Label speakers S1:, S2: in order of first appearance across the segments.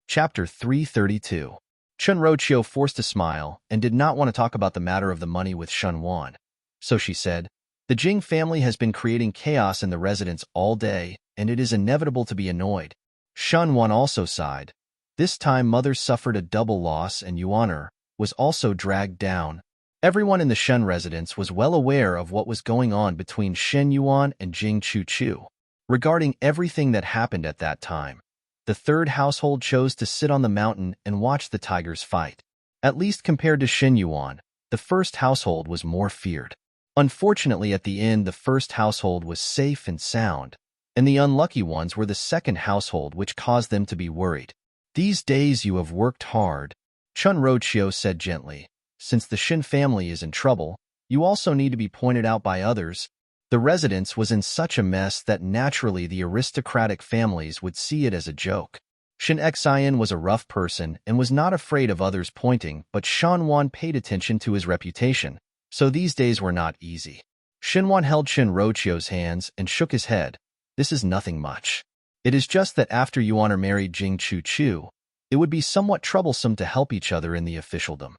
S1: Chapter 332. Chun Rochio forced a smile and did not want to talk about the matter of the money with Shun Wan. So she said, "The Jing family has been creating chaos in the residence all day, and it is inevitable to be annoyed." Shun Wan also sighed. This time Mother suffered a double loss and Yuaner was also dragged down. Everyone in the Shun residence was well aware of what was going on between Shen Yuan and Jing Chu Chu. Regarding everything that happened at that time, the third household chose to sit on the mountain and watch the tigers fight. At least compared to Shen Yuan, the first household was more feared. Unfortunately, at the end, the first household was safe and sound, and the unlucky ones were the second household, which caused them to be worried. "These days you have worked hard," Chun Rochio said gently. "Since the Shin family is in trouble, you also need to be pointed out by others." The residence was in such a mess that naturally the aristocratic families would see it as a joke. Shin Xian was a rough person and was not afraid of others pointing, but Shan Wan paid attention to his reputation, so these days were not easy. Shin Wan held Shin Rochio's hands and shook his head. "This is nothing much. It is just that after Yuaner married Jing Chu Chu, it would be somewhat troublesome to help each other in the officialdom."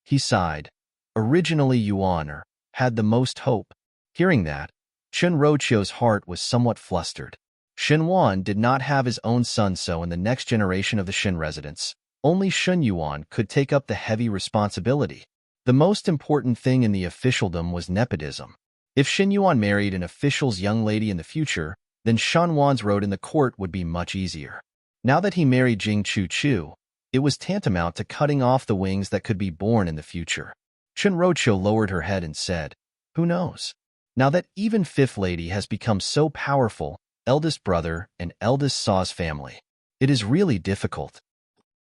S1: He sighed. Originally Yuaner had the most hope. Hearing that, Chun Rochio's heart was somewhat flustered. Shin Wan did not have his own son, so in the next generation of the Shin residents, only Shun Yuan could take up the heavy responsibility. The most important thing in the officialdom was nepotism. If Shin Yuan married an official's young lady in the future, then Shan Wan's road in the court would be much easier. Now that he married Jing Chu Chu, it was tantamount to cutting off the wings that could be born in the future. Chun Rochio lowered her head and said, "Who knows? Now that even Fifth Lady has become so powerful, eldest brother and eldest Saw's family, it is really difficult.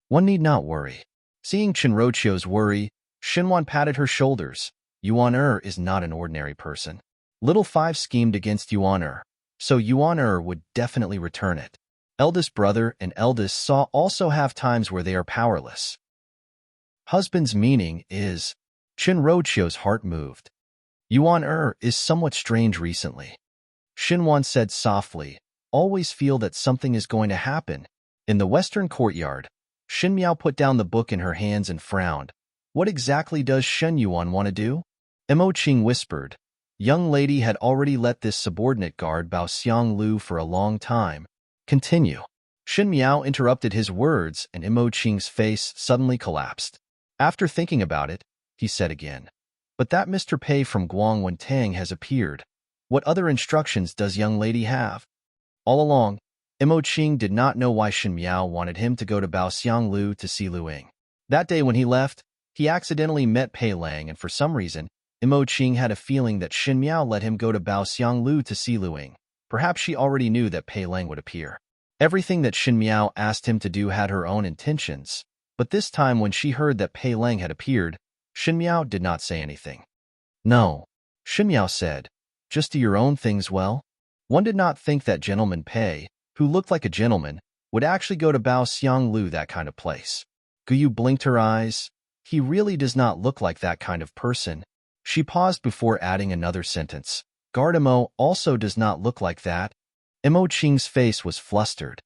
S1: One need not worry." Seeing Chun Rochio's worry, Shinwan patted her shoulders. Yuan is not an ordinary person. Little Five schemed against Yuan, so Yuan would definitely return it. Eldest brother and eldest Saw also have times where they are powerless. Husband's meaning is... Chun Rochio's heart moved. Yuan is somewhat strange recently. Shinwan said softly, "Always feel that something is going to happen." In the western courtyard, Shin Miao put down the book in her hands and frowned. "What exactly does Shen Yuan want to do?" Mo Qing whispered. "Young lady had already let this subordinate guard Bao Xiang Lu for a long time." "Continue." Shin Miao interrupted his words and Mo Qing's face suddenly collapsed. After thinking about it, he said again, "But that Mr. Pei from Guangwen Tang has appeared. What other instructions does young lady have?" All along, Mo Qing did not know why Shin Miao wanted him to go to Bao Xiang Lu to see Lu Ying. That day when he left, he accidentally met Pei Lang, and for some reason, Mo Qing had a feeling that Shin Miao let him go to Bao Xiang Lu to see Lu Ying. Perhaps she already knew that Pei Lang would appear. Everything that Shin Miao asked him to do had her own intentions, but this time when she heard that Pei Lang had appeared, Shin Miao did not say anything. "No," Shin Miao said, "just do your own things well." One did not think that gentleman Pei, who looked like a gentleman, would actually go to Bao Xiang Lu, that kind of place. Guyu blinked her eyes. "He really does not look like that kind of person." She paused before adding another sentence. "Gardemo also does not look like that." Mo Qing's face was flustered.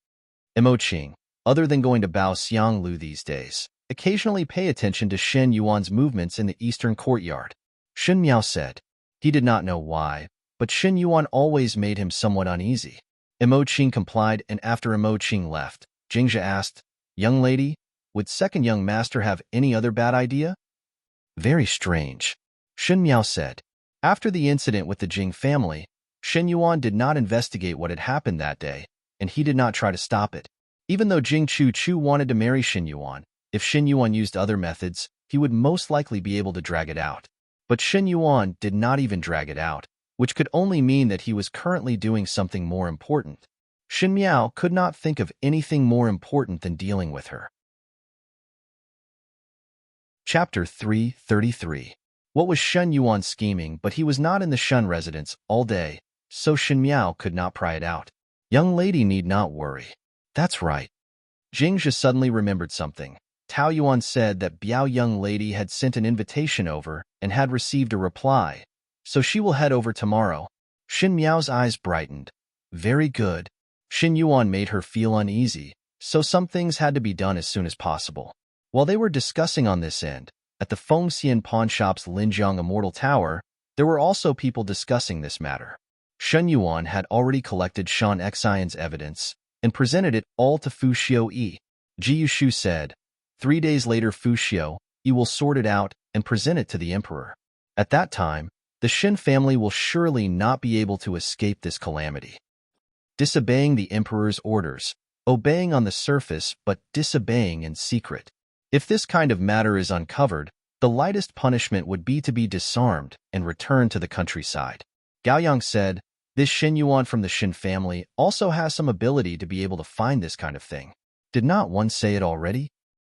S1: Mo Qing, other than going to Bao Xiang Lu these days, occasionally pay attention to Shen Yuan's movements in the eastern courtyard. Shin Miao said. He did not know why, but Shen Yuan always made him somewhat uneasy. Mo Qing complied, and after Mo Qing left, Jingzhe asked, "Young lady, would second young master have any other bad idea?" "Very strange," Shin Miao said. After the incident with the Jing family, Shen Yuan did not investigate what had happened that day, and he did not try to stop it. Even though Jing Chu Chu wanted to marry Shen Yuan, if Shen Yuan used other methods, he would most likely be able to drag it out. But Shen Yuan did not even drag it out, which could only mean that he was currently doing something more important. Shin Miao could not think of anything more important than dealing with her. Chapter 333. What was Shen Yuan scheming? But he was not in the Shun residence all day, so Shin Miao could not pry it out. Young lady need not worry. That's right. Jingzhe suddenly remembered something. Tao Yuan said that Biao young lady had sent an invitation over and had received a reply, so she will head over tomorrow. Shin Miao's eyes brightened. Very good. Shin Yuan made her feel uneasy. so some things had to be done as soon as possible. While they were discussing on this end, at the Fengxian Pawnshop's Linjiang Immortal Tower, there were also people discussing this matter. Shen Yuan had already collected Shan Xian's evidence and presented it all to Fu Xiu-yi. Ji Yushu said, 3 days later Fu Xiu-yi will sort it out and present it to the emperor. At that time, the Shen family will surely not be able to escape this calamity. Disobeying the emperor's orders, obeying on the surface but disobeying in secret. If this kind of matter is uncovered, the lightest punishment would be to be disarmed and returned to the countryside. Gao Yang said, this Shen Yuan from the Shen family also has some ability to be able to find this kind of thing. Did not one say it already?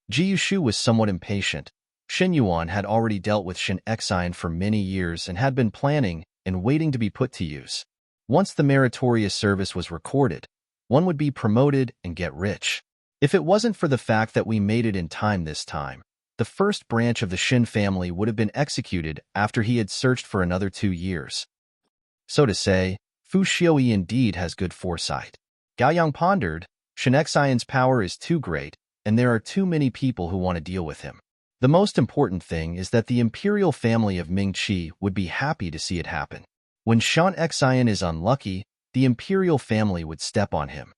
S1: Ji Yushu was somewhat impatient. Shen Yuan had already dealt with Shen Xian for many years and had been planning and waiting to be put to use. Once the meritorious service was recorded, one would be promoted and get rich. If it wasn't for the fact that we made it in time this time, the first branch of the Shen family would have been executed after he had searched for another 2 years. So to say, Fu Xiu-yi indeed has good foresight. Gao Yang pondered, Shen Xian's power is too great, and there are too many people who want to deal with him. The most important thing is that the imperial family of Ming-Chi would be happy to see it happen. When Shan Xian is unlucky, the imperial family would step on him.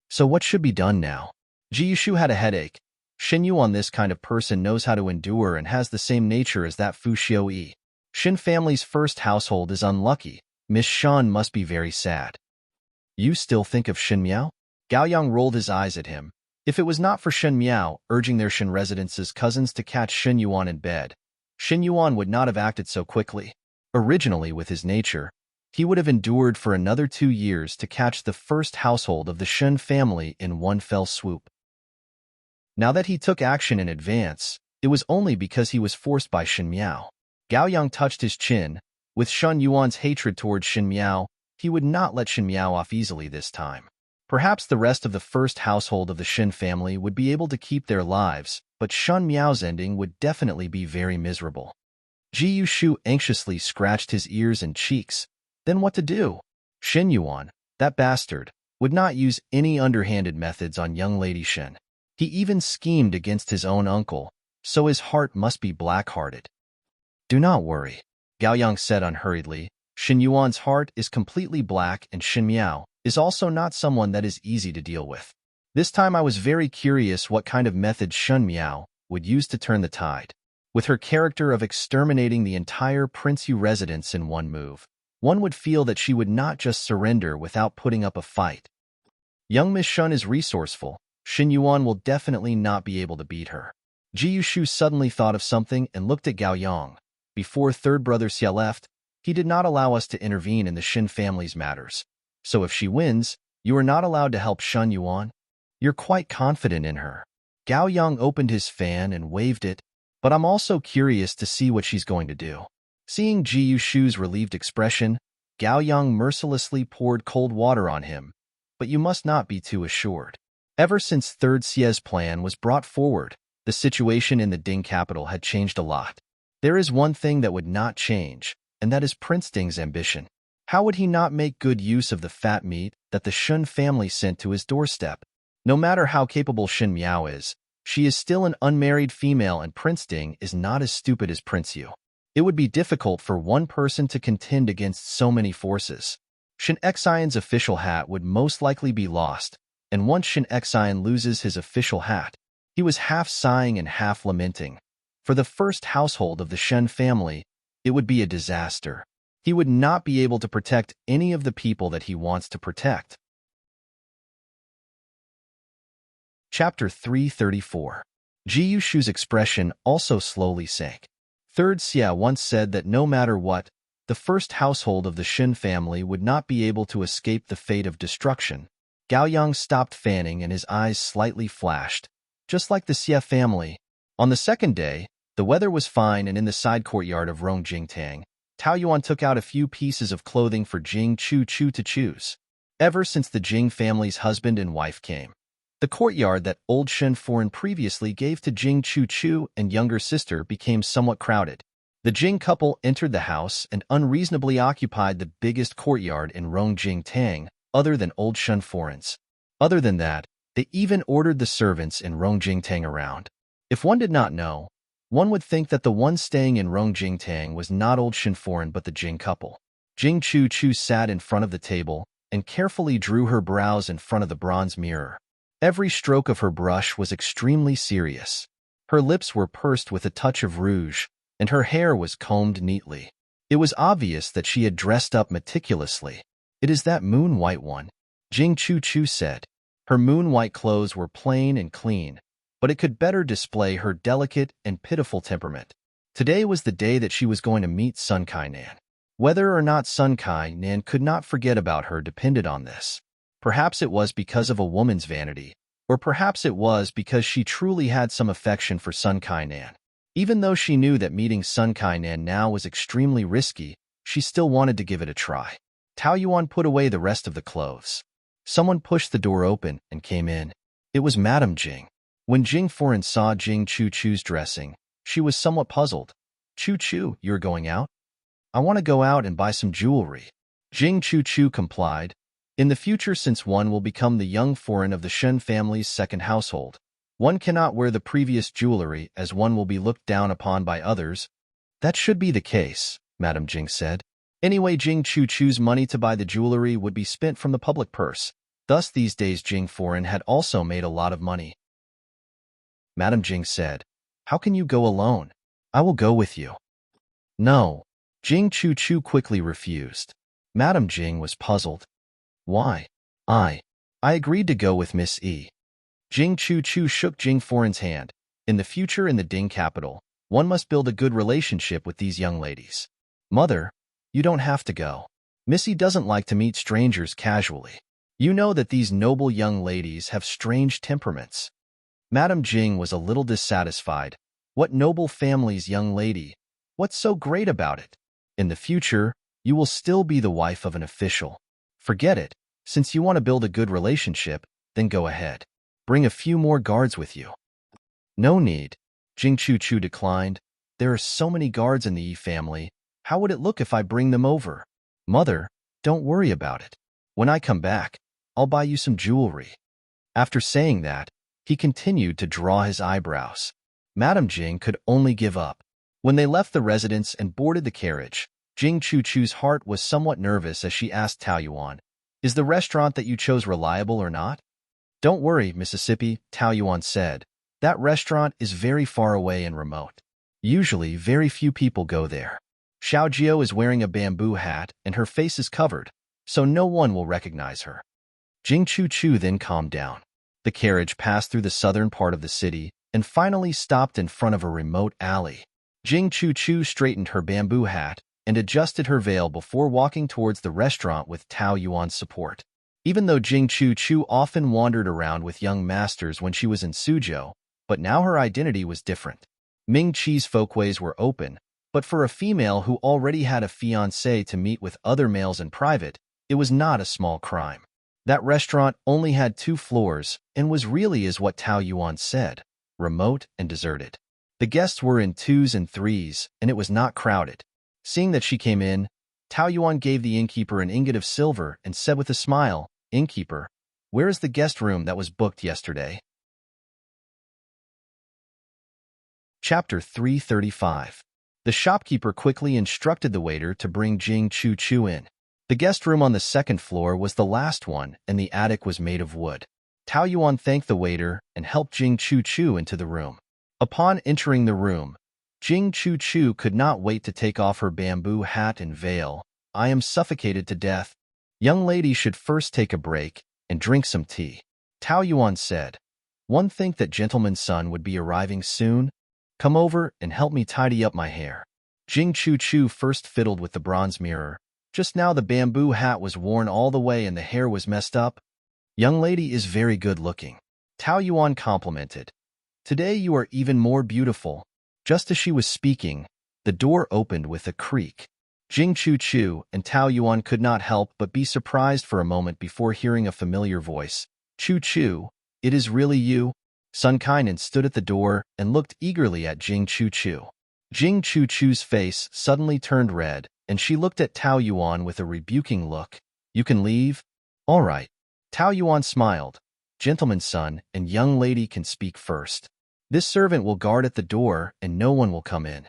S1: So what should be done now? Ji Yushu had a headache. Shen Yuan, this kind of person, knows how to endure and has the same nature as that Fu Xiu-yi. Shen family's first household is unlucky. Miss Shan must be very sad. You still think of Shen Miao? Gao Yang rolled his eyes at him. If it was not for Shen Miao urging their Shen residence's cousins to catch Shen Yuan in bed, Shen Yuan would not have acted so quickly. Originally, with his nature, he would have endured for another 2 years to catch the first household of the Shen family in one fell swoop. Now that he took action in advance, it was only because he was forced by Shen Miao. Gao Yang touched his chin. With Shen Yuan's hatred towards Shen Miao, he would not let Shen Miao off easily this time. Perhaps the rest of the first household of the Shen family would be able to keep their lives, but Shen Miao's ending would definitely be very miserable. Ji Yushu anxiously scratched his ears and cheeks. Then what to do? Shen Yuan, that bastard, would not use any underhanded methods on young Lady Shen. He even schemed against his own uncle, so his heart must be black-hearted. Do not worry, Gao Yang said unhurriedly. Shen Yuan's heart is completely black, and Shen Miao is also not someone that is easy to deal with. This time I was very curious what kind of methods Shen Miao would use to turn the tide. With her character of exterminating the entire Prince Yu residence in one move, one would feel that she would not just surrender without putting up a fight. Young Miss Shen is resourceful. Shen Yuan will definitely not be able to beat her. Ji Yushu suddenly thought of something and looked at Gao Yang. Before third brother Xia left, he did not allow us to intervene in the Shen family's matters. So if she wins, you are not allowed to help Shen Yuan? You're quite confident in her. Gao Yang opened his fan and waved it, but I'm also curious to see what she's going to do. Seeing Ji Yushu's relieved expression, Gao Yang mercilessly poured cold water on him, but you must not be too assured. Ever since Third Xia's plan was brought forward, the situation in the Ding capital had changed a lot. There is one thing that would not change, and that is Prince Ding's ambition. How would he not make good use of the fat meat that the Shen family sent to his doorstep? No matter how capable Shen Miao is, she is still an unmarried female, and Prince Ding is not as stupid as Prince Yu. It would be difficult for one person to contend against so many forces. Shen Xian's official hat would most likely be lost, and once Shen Xian loses his official hat, he was half sighing and half lamenting. For the first household of the Shen family, it would be a disaster. He would not be able to protect any of the people that he wants to protect. Chapter 334. Ji Yushu's expression also slowly sank. Third Xia once said that no matter what, the first household of the Shen family would not be able to escape the fate of destruction. Gao Yang stopped fanning and his eyes slightly flashed, just like the Xia family. On the second day, the weather was fine, and in the side courtyard of Rongjingtang, Tao Yuan took out a few pieces of clothing for Jing Chu Chu to choose. Ever since the Jing family's husband and wife came, the courtyard that old Shen Foreign previously gave to Jing Chu Chu and younger sister became somewhat crowded. The Jing couple entered the house and unreasonably occupied the biggest courtyard in Rongjingtang, other than old Shen Foreign's. Other than that, They even ordered the servants in Rongjingtang around. If one did not know, one would think that the one staying in Rongjingtang was not old Shinforan but the Jing couple. Jing Chu sat in front of the table and carefully drew her brows in front of the bronze mirror. Every stroke of her brush was extremely serious. Her lips were pursed with a touch of rouge, and her hair was combed neatly. It was obvious that she had dressed up meticulously. "It is that moon-white one," Jing Chu said. Her moon-white clothes were plain and clean, but it could better display her delicate and pitiful temperament. Today was the day that she was going to meet Sun Kai-nan. Whether or not Sun Kai-nan could not forget about her depended on this. Perhaps it was because of a woman's vanity, or perhaps it was because she truly had some affection for Sun Kai-nan. Even though she knew that meeting Sun Kai-nan now was extremely risky, she still wanted to give it a try. Tao Yuan put away the rest of the clothes. Someone pushed the door open and came in. It was Madame Jing. When Jing Foran saw Jing Chu's dressing, she was somewhat puzzled. "Chu, you're going out?" "I want to go out and buy some jewelry." Jing Chu complied. In the future, since one will become the young foreign of the Shen family's second household, one cannot wear the previous jewelry as one will be looked down upon by others. "That should be the case," Madame Jing said. Anyway, Jing Chu's money to buy the jewelry would be spent from the public purse. Thus, these days Jing Foreign had also made a lot of money. Madame Jing said, "How can you go alone? I will go with you." "No." Jing Chu quickly refused. Madame Jing was puzzled. "Why?" I agreed to go with Miss E." Jing Chu shook Jing Foreign's hand. In the future in the Ding capital, one must build a good relationship with these young ladies. "Mother, you don't have to go. Missy doesn't like to meet strangers casually. You know that these noble young ladies have strange temperaments." Madame Jing was a little dissatisfied. What noble family's young lady? What's so great about it? In the future, you will still be the wife of an official. Forget it. Since you want to build a good relationship, then go ahead. Bring a few more guards with you. "No need." Jing Chu declined. "There are so many guards in the Yi family. How would it look if I bring them over?" "Mother, don't worry about it. When I come back, I'll buy you some jewelry." After saying that, he continued to draw his eyebrows. Madame Jing could only give up. When they left the residence and boarded the carriage, Jing Chu's heart was somewhat nervous as she asked Tao Yuan, "Is the restaurant that you chose reliable or not?" "Don't worry, Mississippi," Tao Yuan said. "That restaurant is very far away and remote. Usually, very few people go there. Xiao Jiao is wearing a bamboo hat and her face is covered, so no one will recognize her." Jing Chu then calmed down. The carriage passed through the southern part of the city and finally stopped in front of a remote alley. Jing Chu straightened her bamboo hat and adjusted her veil before walking towards the restaurant with Tao Yuan's support. Even though Jing Chu often wandered around with young masters when she was in Suzhou, but now her identity was different. Ming Qi's folkways were open, but for a female who already had a fiancé to meet with other males in private, it was not a small crime. That restaurant only had 2 floors and was really, as what Tao Yuan said, remote and deserted. The guests were in 2s and 3s, and it was not crowded. Seeing that she came in, Tao Yuan gave the innkeeper an ingot of silver and said with a smile, "Innkeeper, where is the guest room that was booked yesterday?" Chapter 335. The shopkeeper quickly instructed the waiter to bring Jing Chu in. The guest room on the 2nd floor was the last one, and the attic was made of wood. Tao Yuan thanked the waiter and helped Jing Chu into the room. Upon entering the room, Jing Chu could not wait to take off her bamboo hat and veil. "I am suffocated to death. Young lady should first take a break and drink some tea." Tao Yuan said, "One think that gentleman's son would be arriving soon. Come over and help me tidy up my hair." Jing Chu first fiddled with the bronze mirror. Just now the bamboo hat was worn all the way and the hair was messed up. "Young lady is very good looking," Tao Yuan complimented. "Today you are even more beautiful." Just as she was speaking, the door opened with a creak. Jing Chu and Tao Yuan could not help but be surprised for a moment before hearing a familiar voice. Chu, it is really you?" Sun Kainan stood at the door and looked eagerly at Jing Chu. Jing Chu's face suddenly turned red, and she looked at Tao Yuan with a rebuking look. "You can leave?" "All right." Tao Yuan smiled. gentleman's son, and young lady can speak first. This servant will guard at the door, and no one will come in."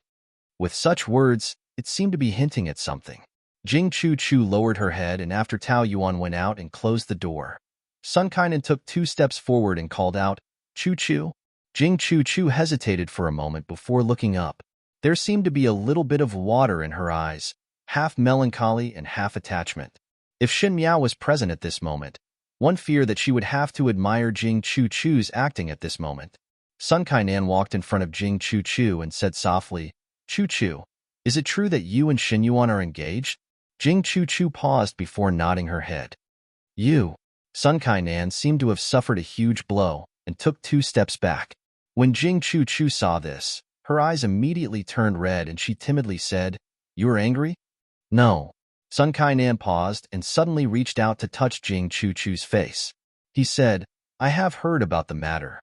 S1: With such words, it seemed to be hinting at something. Jing Chu-Chu lowered her head, and after Tao Yuan went out and closed the door, Sun Kainan took 2 steps forward and called out, "Chu-Chu?" Jing Chu-Chu hesitated for a moment before looking up. There seemed to be a little bit of water in her eyes, half melancholy and half attachment. If Shen Miao was present at this moment, one feared that she would have to admire Jing Chu-Chu's acting at this moment. Sun Kainan walked in front of Jing Chu-Chu and said softly, "Chu-Chu, is it true that you and Shen Yuan are engaged?" Jing Chu-Chu paused before nodding her head. "You?" Sun Kainan seemed to have suffered a huge blow and took 2 steps back. When Jing Chu-Chu saw this, her eyes immediately turned red and she timidly said, "You are angry?" "No." Sun Kainan paused and suddenly reached out to touch Jing Chu-Chu's face. He said, "I have heard about the matter.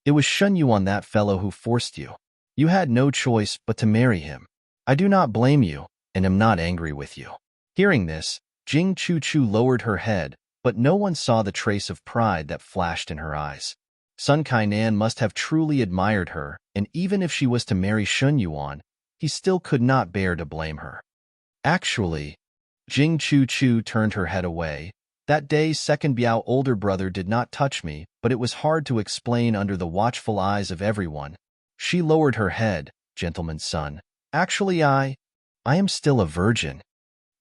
S1: It was Shen Yuan, that fellow, who forced you. You had no choice but to marry him. I do not blame you and am not angry with you." Hearing this, Jing Chu-Chu lowered her head, but no one saw the trace of pride that flashed in her eyes. Sun Kainan must have truly admired her, and even if she was to marry Shen Yuan, he still could not bear to blame her. "Actually," Jing Chu-Chu turned her head away, "that day second Biao older brother did not touch me, but it was hard to explain under the watchful eyes of everyone." She lowered her head, "Gentleman's son. Actually I am still a virgin."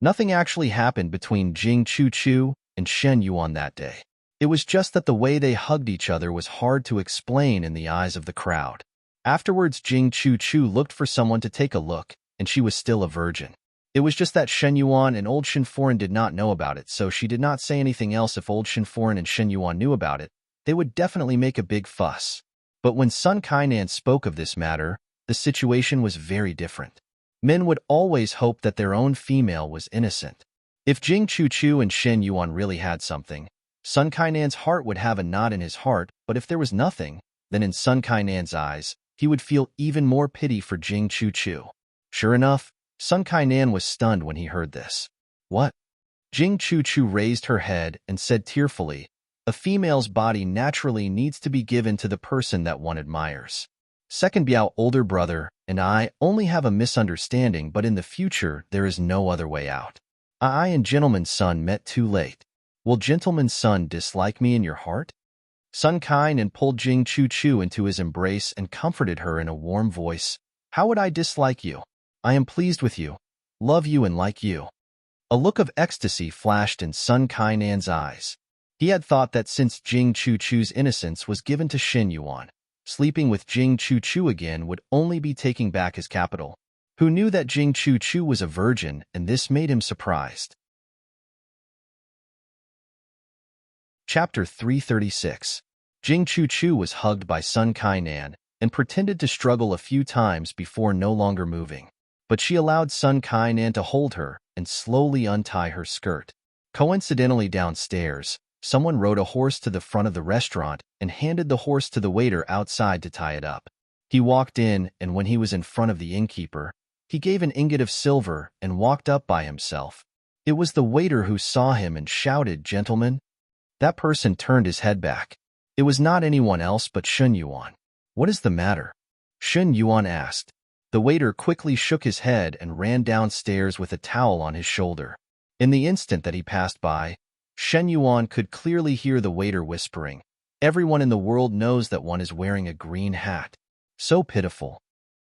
S1: Nothing actually happened between Jing Chu-Chu and Shen Yuan that day. It was just that the way they hugged each other was hard to explain in the eyes of the crowd. Afterwards, Jing Chu-Chu looked for someone to take a look, and she was still a virgin. It was just that Shen Yuan and old Shen Foren did not know about it, so she did not say anything else. If old Shen Foren and Shen Yuan knew about it, they would definitely make a big fuss. But when Sun Kainan spoke of this matter, the situation was very different. Men would always hope that their own female was innocent. If Jing Chu-Chu and Shen Yuan really had something, Sun Kainan's heart would have a knot in his heart, but if there was nothing, then in Sun Kainan's eyes, he would feel even more pity for Jing Chu-Chu. Sure enough, Sun Kainan was stunned when he heard this. "What?" Jing Chu-Chu raised her head and said tearfully, "A female's body naturally needs to be given to the person that one admires. Second Biao older brother and I only have a misunderstanding, but in the future there is no other way out. I and gentleman's son met too late. Will gentleman's son dislike me in your heart?" Sun Kainan pulled Jing Chu-Chu into his embrace and comforted her in a warm voice. "How would I dislike you? I am pleased with you, love you and like you." A look of ecstasy flashed in Sun Kainan's eyes. He had thought that since Jing Chu-Chu's innocence was given to Shen Yuan, sleeping with Jing Chu-Chu again would only be taking back his capital. Who knew that Jing Chu-Chu was a virgin, and this made him surprised. Chapter 336. Jing Chu-Chu was hugged by Sun Kainan and pretended to struggle a few times before no longer moving. But she allowed Sun Kainan to hold her and slowly untie her skirt. Coincidentally, downstairs, someone rode a horse to the front of the restaurant and handed the horse to the waiter outside to tie it up. He walked in, and when he was in front of the innkeeper, he gave an ingot of silver and walked up by himself. It was the waiter who saw him and shouted, "Gentlemen." That person turned his head back. It was not anyone else but Shen Yuan. "What is the matter?" Shen Yuan asked. The waiter quickly shook his head and ran downstairs with a towel on his shoulder. In the instant that he passed by, Shen Yuan could clearly hear the waiter whispering, "Everyone in the world knows that one is wearing a green hat. So pitiful."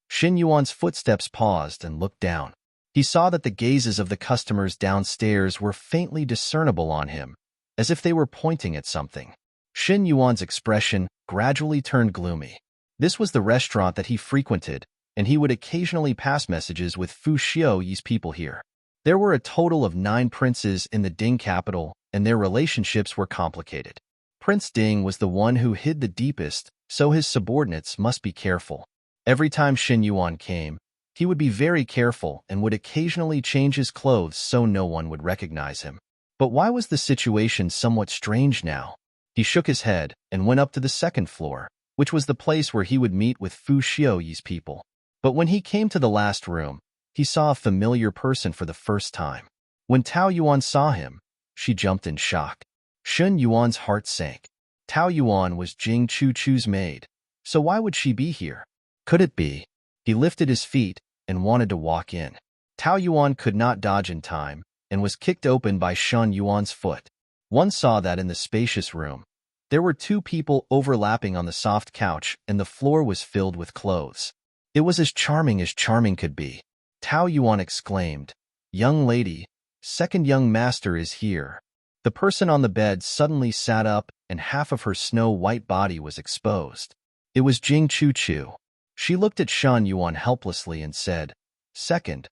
S1: Shen Yuan's footsteps paused and looked down. He saw that the gazes of the customers downstairs were faintly discernible on him, as if they were pointing at something. Shen Yuan's expression gradually turned gloomy. This was the restaurant that he frequented, and he would occasionally pass messages with Fu Xiuyi's people here. There were a total of 9 princes in the Ding capital, and their relationships were complicated. Prince Ding was the one who hid the deepest, so his subordinates must be careful. Every time Shen Yuan came, he would be very careful and would occasionally change his clothes so no one would recognize him. But why was the situation somewhat strange now? He shook his head and went up to the 2nd floor, which was the place where he would meet with Fu Xiuyi's people. But when he came to the last room, he saw a familiar person for the first time. When Tao Yuan saw him, she jumped in shock. Shun Yuan's heart sank. Tao Yuan was Jing Chu-Chu's maid, so why would she be here? Could it be? He lifted his feet and wanted to walk in. Tao Yuan could not dodge in time and was kicked open by Shun Yuan's foot. One saw that in the spacious room. There were two people overlapping on the soft couch, and the floor was filled with clothes. It was as charming could be. Tao Yuan exclaimed, "Young lady, second young master is here." The person on the bed suddenly sat up, and half of her snow-white body was exposed. It was Jing Chu-Chu. She looked at Shun Yuan helplessly and said, Second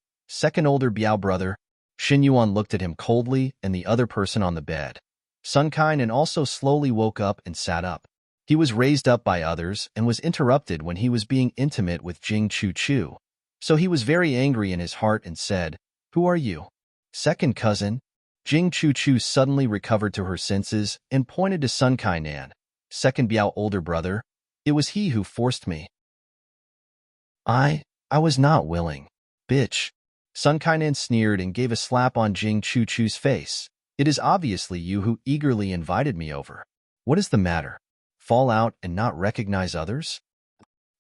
S1: older Biao brother." Shin Yuan looked at him coldly and the other person on the bed. Sun Kainan also slowly woke up and sat up. He was raised up by others and was interrupted when he was being intimate with Jing Chu-Chu. So he was very angry in his heart and said, "Who are you?" "Second cousin." Jing Chu-Chu suddenly recovered to her senses and pointed to Sun Kainan. "Second Biao older brother. It was he who forced me." I was not willing. Bitch. Sun Kainan sneered and gave a slap on Jing Chu-Chu's face. "It is obviously you who eagerly invited me over. What is the matter? Fall out and not recognize others?"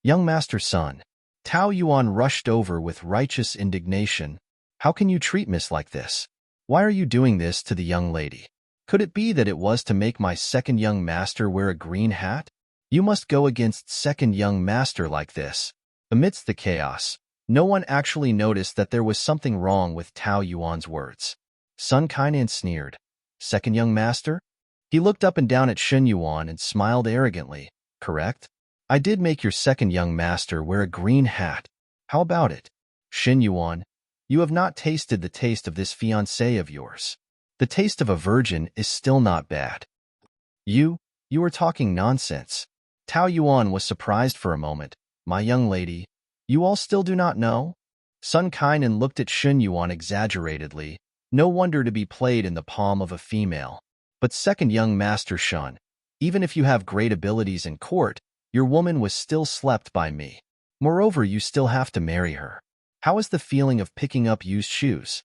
S1: "Young master son." Tao Yuan rushed over with righteous indignation. "How can you treat Miss like this? Why are you doing this to the young lady? Could it be that it was to make my second young master wear a green hat? You must go against second young master like this." Amidst the chaos, no one actually noticed that there was something wrong with Tao Yuan's words. Sun Kainan sneered. "Second young master?" He looked up and down at Shun Yuan and smiled arrogantly. "Correct? I did make your second young master wear a green hat. How about it? Shin Yuan, you have not tasted the taste of this fiancé of yours. The taste of a virgin is still not bad." You are talking nonsense." Tao Yuan was surprised for a moment. "My young lady, you all still do not know?" Sun Kainan looked at Shun Yuan exaggeratedly. No wonder to be played in the palm of a female. "But second young master Shun, even if you have great abilities in court, your woman was still slept by me. Moreover, you still have to marry her. How is the feeling of picking up used shoes?"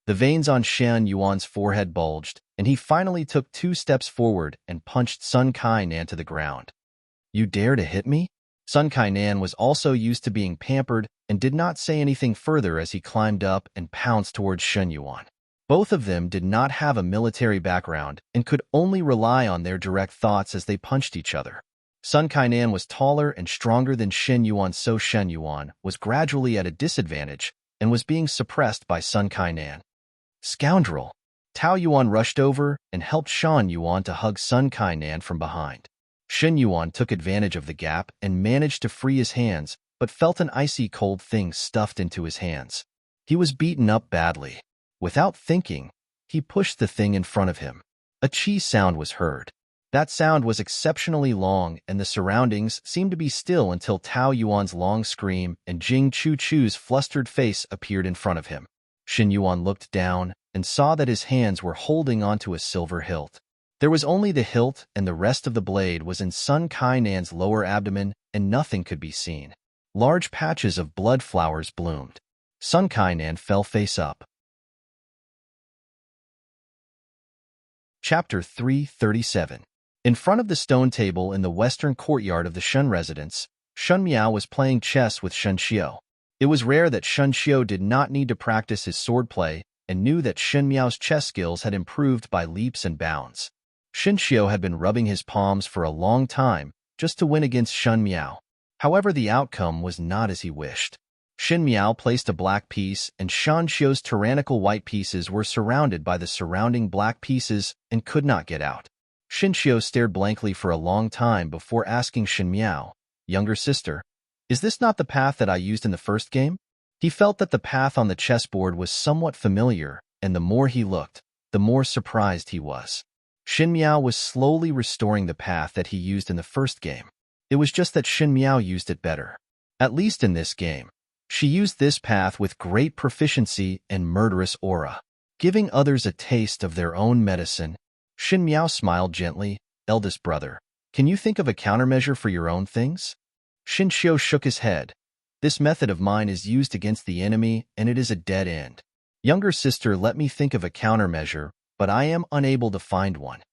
S1: The veins on Shan Yuan's forehead bulged, and he finally took 2 steps forward and punched Sun Kainan to the ground. "You dare to hit me?" Sun Kainan was also used to being pampered and did not say anything further as he climbed up and pounced towards Shun Yuan. Both of them did not have a military background and could only rely on their direct thoughts as they punched each other. Sun Kainan was taller and stronger than Shin Yuan, so Shen Yuan was gradually at a disadvantage and was being suppressed by Sun Kainan. "Scoundrel!" Tao Yuan rushed over and helped Shan Yuan to hug Sun Kainan from behind. Shin Yuan took advantage of the gap and managed to free his hands, but felt an icy cold thing stuffed into his hands. He was beaten up badly. Without thinking, he pushed the thing in front of him. A chi sound was heard. That sound was exceptionally long, and the surroundings seemed to be still until Tao Yuan's long scream and Jing Chu-Chu's flustered face appeared in front of him. Shin Yuan looked down and saw that his hands were holding onto a silver hilt. There was only the hilt, and the rest of the blade was in Sun Kainan's lower abdomen, and nothing could be seen. Large patches of blood flowers bloomed. Sun Kainan fell face up. Chapter 337. In front of the stone table in the western courtyard of the Shun residence, Shun Miao was playing chess with Shun Xiu. It was rare that Shun Xiu did not need to practice his swordplay and knew that Shun Miao's chess skills had improved by leaps and bounds. Shun Xiu had been rubbing his palms for a long time just to win against Shun Miao. However, the outcome was not as he wished. Shin Miao placed a black piece, and Shan Xiu's tyrannical white pieces were surrounded by the surrounding black pieces and could not get out. Shin Xiu stared blankly for a long time before asking Shin Miao, "Younger sister, is this not the path that I used in the first game?" He felt that the path on the chessboard was somewhat familiar, and the more he looked, the more surprised he was. Shin Miao was slowly restoring the path that he used in the first game. It was just that Shin Miao used it better. At least in this game, she used this path with great proficiency and murderous aura, giving others a taste of their own medicine. Shin Miao smiled gently. "Eldest brother, can you think of a countermeasure for your own things?" Shin Xiu shook his head. "This method of mine is used against the enemy, and it is a dead end. Younger sister, let me think of a countermeasure, but I am unable to find one."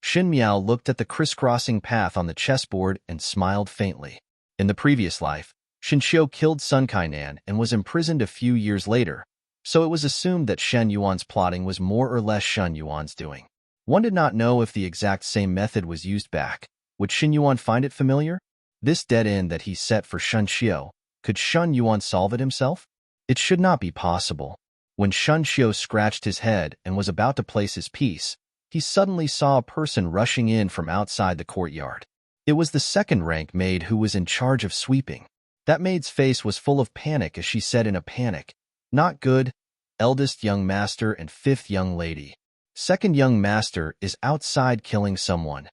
S1: Xin Miao looked at the crisscrossing path on the chessboard and smiled faintly. In the previous life, Shen Xiu killed Sun Kainan and was imprisoned a few years later, so it was assumed that Shen Yuan's plotting was more or less Shen Yuan's doing. One did not know if the exact same method was used back. Would Shen Yuan find it familiar? This dead end that he set for Shen Xiu, could Shen Yuan solve it himself? It should not be possible. When Shen Xiu scratched his head and was about to place his piece, he suddenly saw a person rushing in from outside the courtyard. It was the second-rank maid who was in charge of sweeping. That maid's face was full of panic as she said in a panic, "Not good. Eldest young master and fifth young lady. Second young master is outside killing someone."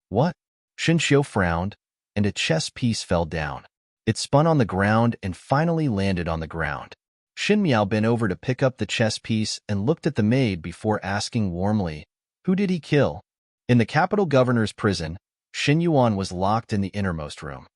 S1: What? Shen Xiu frowned, and a chess piece fell down. It spun on the ground and finally landed on the ground. Xin Miao bent over to pick up the chess piece and looked at the maid before asking warmly, "Who did he kill?" In the capital governor's prison, Shen Yuan was locked in the innermost room.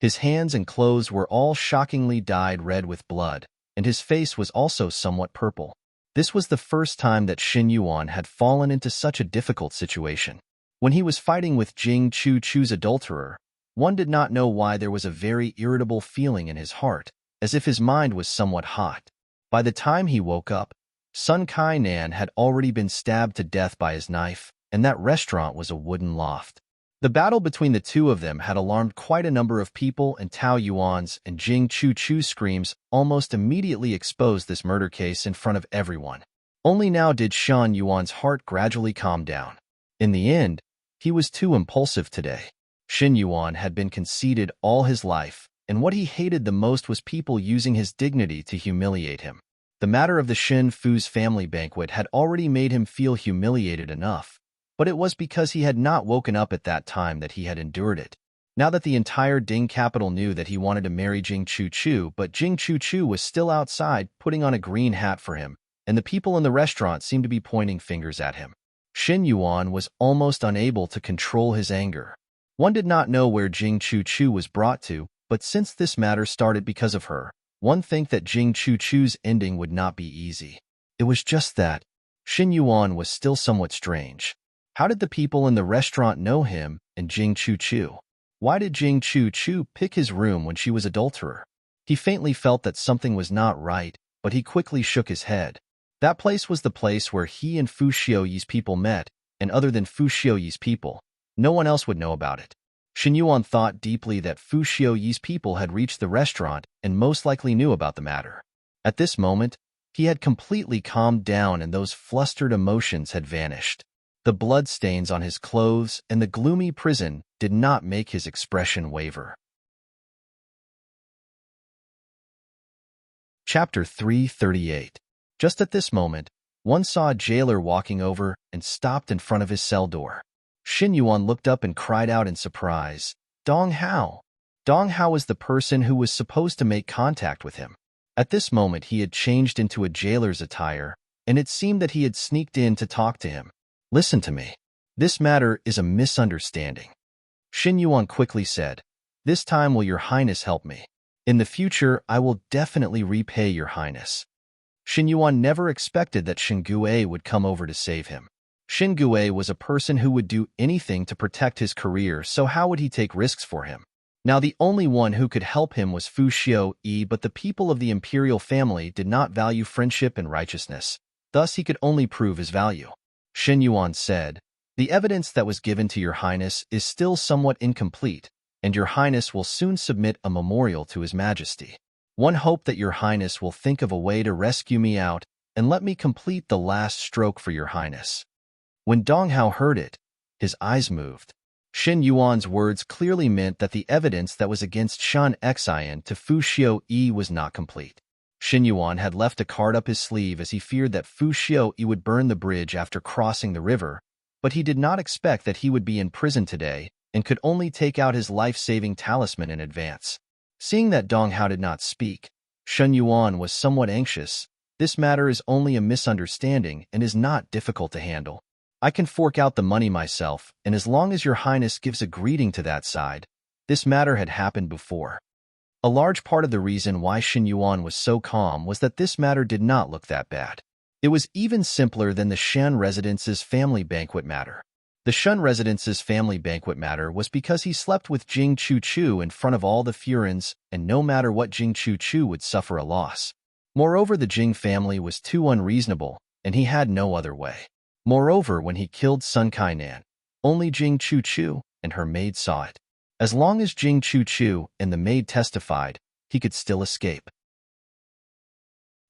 S1: His hands and clothes were all shockingly dyed red with blood, and his face was also somewhat purple. This was the first time that Shen Yuan had fallen into such a difficult situation. When he was fighting with Jing Chu-Chu's adulterer, one did not know why there was a very irritable feeling in his heart, as if his mind was somewhat hot. By the time he woke up, Sun Kainan had already been stabbed to death by his knife, and that restaurant was a wooden loft. The battle between the two of them had alarmed quite a number of people, and Tao Yuan's and Jing Chu-Chu's screams almost immediately exposed this murder case in front of everyone. Only now did Shen Yuan's heart gradually calm down. In the end, he was too impulsive today. Shen Yuan had been conceited all his life, and what he hated the most was people using his dignity to humiliate him. The matter of the Shen Fu's family banquet had already made him feel humiliated enough, but it was because he had not woken up at that time that he had endured it. Now that the entire Ding capital knew that he wanted to marry Jing Chu-Chu, but Jing Chu-Chu was still outside putting on a green hat for him, and the people in the restaurant seemed to be pointing fingers at him. Shen Yuan was almost unable to control his anger. One did not know where Jing Chu-Chu was brought to, but since this matter started because of her, one think that Jing Chu-Chu's ending would not be easy. It was just that Shen Yuan was still somewhat strange. How did the people in the restaurant know him and Jing Chu-Chu? Why did Jing Chu-Chu pick his room when she was adulterer? He faintly felt that something was not right, but he quickly shook his head. That place was the place where he and Fu Xiuyi's people met, and other than Fu Xiuyi's people, no one else would know about it. Shen Yuan thought deeply that Fu Xiuyi's people had reached the restaurant and most likely knew about the matter. At this moment, he had completely calmed down and those flustered emotions had vanished. The bloodstains on his clothes and the gloomy prison did not make his expression waver. Chapter 338. Just at this moment, one saw a jailer walking over and stopped in front of his cell door. Shen Yuan looked up and cried out in surprise, "Dong Hao!" Dong Hao was the person who was supposed to make contact with him. At this moment he had changed into a jailer's attire, and it seemed that he had sneaked in to talk to him. "Listen to me. This matter is a misunderstanding." Shen Yuan quickly said, "This time will your highness help me? In the future I will definitely repay your highness." Shen Yuan never expected that Shen Gue would come over to save him. Shen Gue was a person who would do anything to protect his career, so how would he take risks for him? Now the only one who could help him was Fu Xiuyi, but the people of the imperial family did not value friendship and righteousness. Thus he could only prove his value. Shen Yuan said, "The evidence that was given to your highness is still somewhat incomplete, and your highness will soon submit a memorial to his majesty. One hope that your highness will think of a way to rescue me out and let me complete the last stroke for your highness." When Dong Hao heard it, his eyes moved. Shen Yuan's words clearly meant that the evidence that was against Shan Xian to Fu Xiuyi was not complete. Shen Yuan had left a card up his sleeve as he feared that Fu Xiuyi would burn the bridge after crossing the river, but he did not expect that he would be in prison today and could only take out his life-saving talisman in advance. Seeing that Dong Hao did not speak, Shen Yuan was somewhat anxious. This matter is only a misunderstanding and is not difficult to handle. I can fork out the money myself, and as long as your highness gives a greeting to that side, this matter had happened before. A large part of the reason why Shen Yuan was so calm was that this matter did not look that bad. It was even simpler than the Shen residence's family banquet matter. The Shen residence's family banquet matter was because he slept with Jing Chu-Chu in front of all the Furins, and no matter what, Jing Chu-Chu would suffer a loss. Moreover, the Jing family was too unreasonable, and he had no other way. Moreover, when he killed Sun Kainan, only Jing Chu-Chu and her maid saw it. As long as Jing Chu-Chu and the maid testified, he could still escape.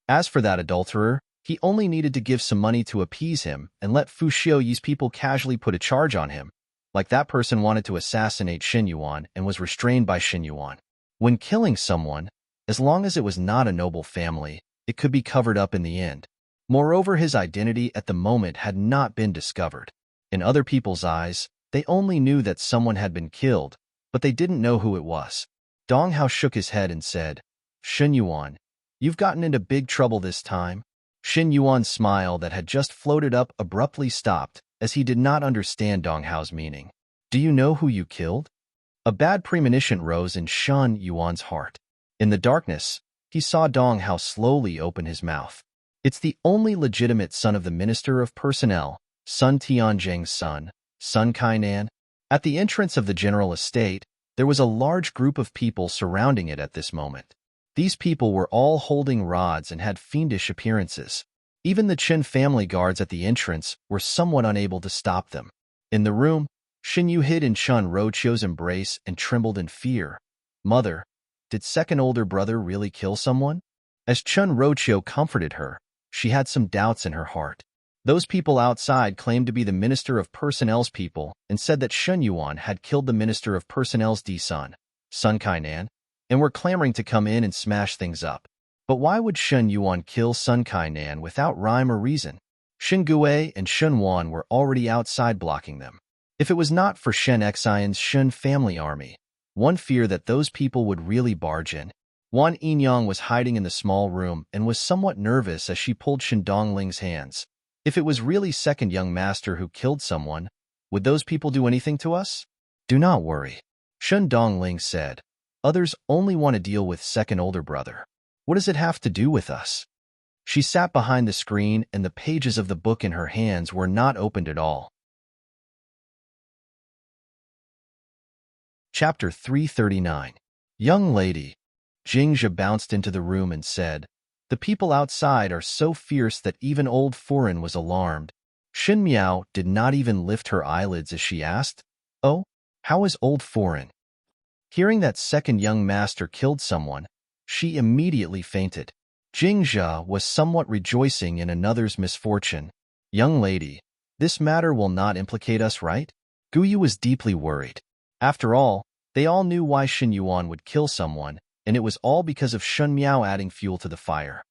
S1: As for that adulterer, he only needed to give some money to appease him and let Fu Xiuyi's people casually put a charge on him, like that person wanted to assassinate Xin Yuan and was restrained by Xin Yuan. When killing someone, as long as it was not a noble family, it could be covered up in the end. Moreover, his identity at the moment had not been discovered. In other people's eyes, they only knew that someone had been killed, but they didn't know who it was. Dong Hao shook his head and said, "Xin Yuan, you've gotten into big trouble this time." Xin Yuan's smile that had just floated up abruptly stopped, as he did not understand Dong Hao's meaning. "Do you know who you killed?" A bad premonition rose in Xin Yuan's heart. In the darkness, he saw Dong Hao slowly open his mouth. "It's the only legitimate son of the Minister of Personnel, Sun Tianzheng's son, Sun Kainan." At the entrance of the general estate, there was a large group of people surrounding it at this moment. These people were all holding rods and had fiendish appearances. Even the Qin family guards at the entrance were somewhat unable to stop them. In the room, Xin Yu hid in Chun Rochio's embrace and trembled in fear. "Mother, did second older brother really kill someone?" As Chun Rochio comforted her, she had some doubts in her heart. Those people outside claimed to be the Minister of Personnel's people and said that Shen Yuan had killed the Minister of Personnel's son, Sun Kainan, and were clamoring to come in and smash things up. But why would Shen Yuan kill Sun Kainan without rhyme or reason? Shen Gui and Shen Wan were already outside blocking them. If it was not for Shen Xian's Shen family army, one feared that those people would really barge in. Wan Yinyang was hiding in the small room and was somewhat nervous as she pulled Shen Dongling's hands. If it was really second young master who killed someone, would those people do anything to us? "Do not worry," Shen Dongling said. "Others only want to deal with second older brother. What does it have to do with us?" She sat behind the screen and the pages of the book in her hands were not opened at all. Chapter 339. Young lady. Jingzhe bounced into the room and said, "The people outside are so fierce that even old Foreign was alarmed." Xin Miao did not even lift her eyelids as she asked, "Oh, how is old Foreign?" Hearing that second young master killed someone, she immediately fainted. Jingzhe was somewhat rejoicing in another's misfortune. "Young lady, this matter will not implicate us, right?" Guyu was deeply worried. After all, they all knew why Xin Yuan would kill someone, and it was all because of Shun Miao adding fuel to the fire.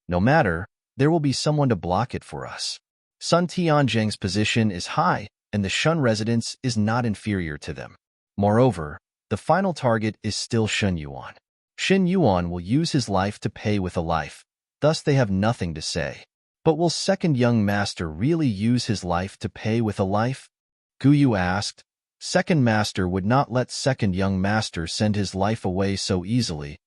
S1: "No matter, there will be someone to block it for us. Sun Tianzheng's position is high, and the Shun residence is not inferior to them. Moreover, the final target is still Shen Yuan. Shen Yuan will use his life to pay with a life, thus they have nothing to say. But will second young master really use his life to pay with a life?" Guyu asked. Second master would not let second young master send his life away so easily.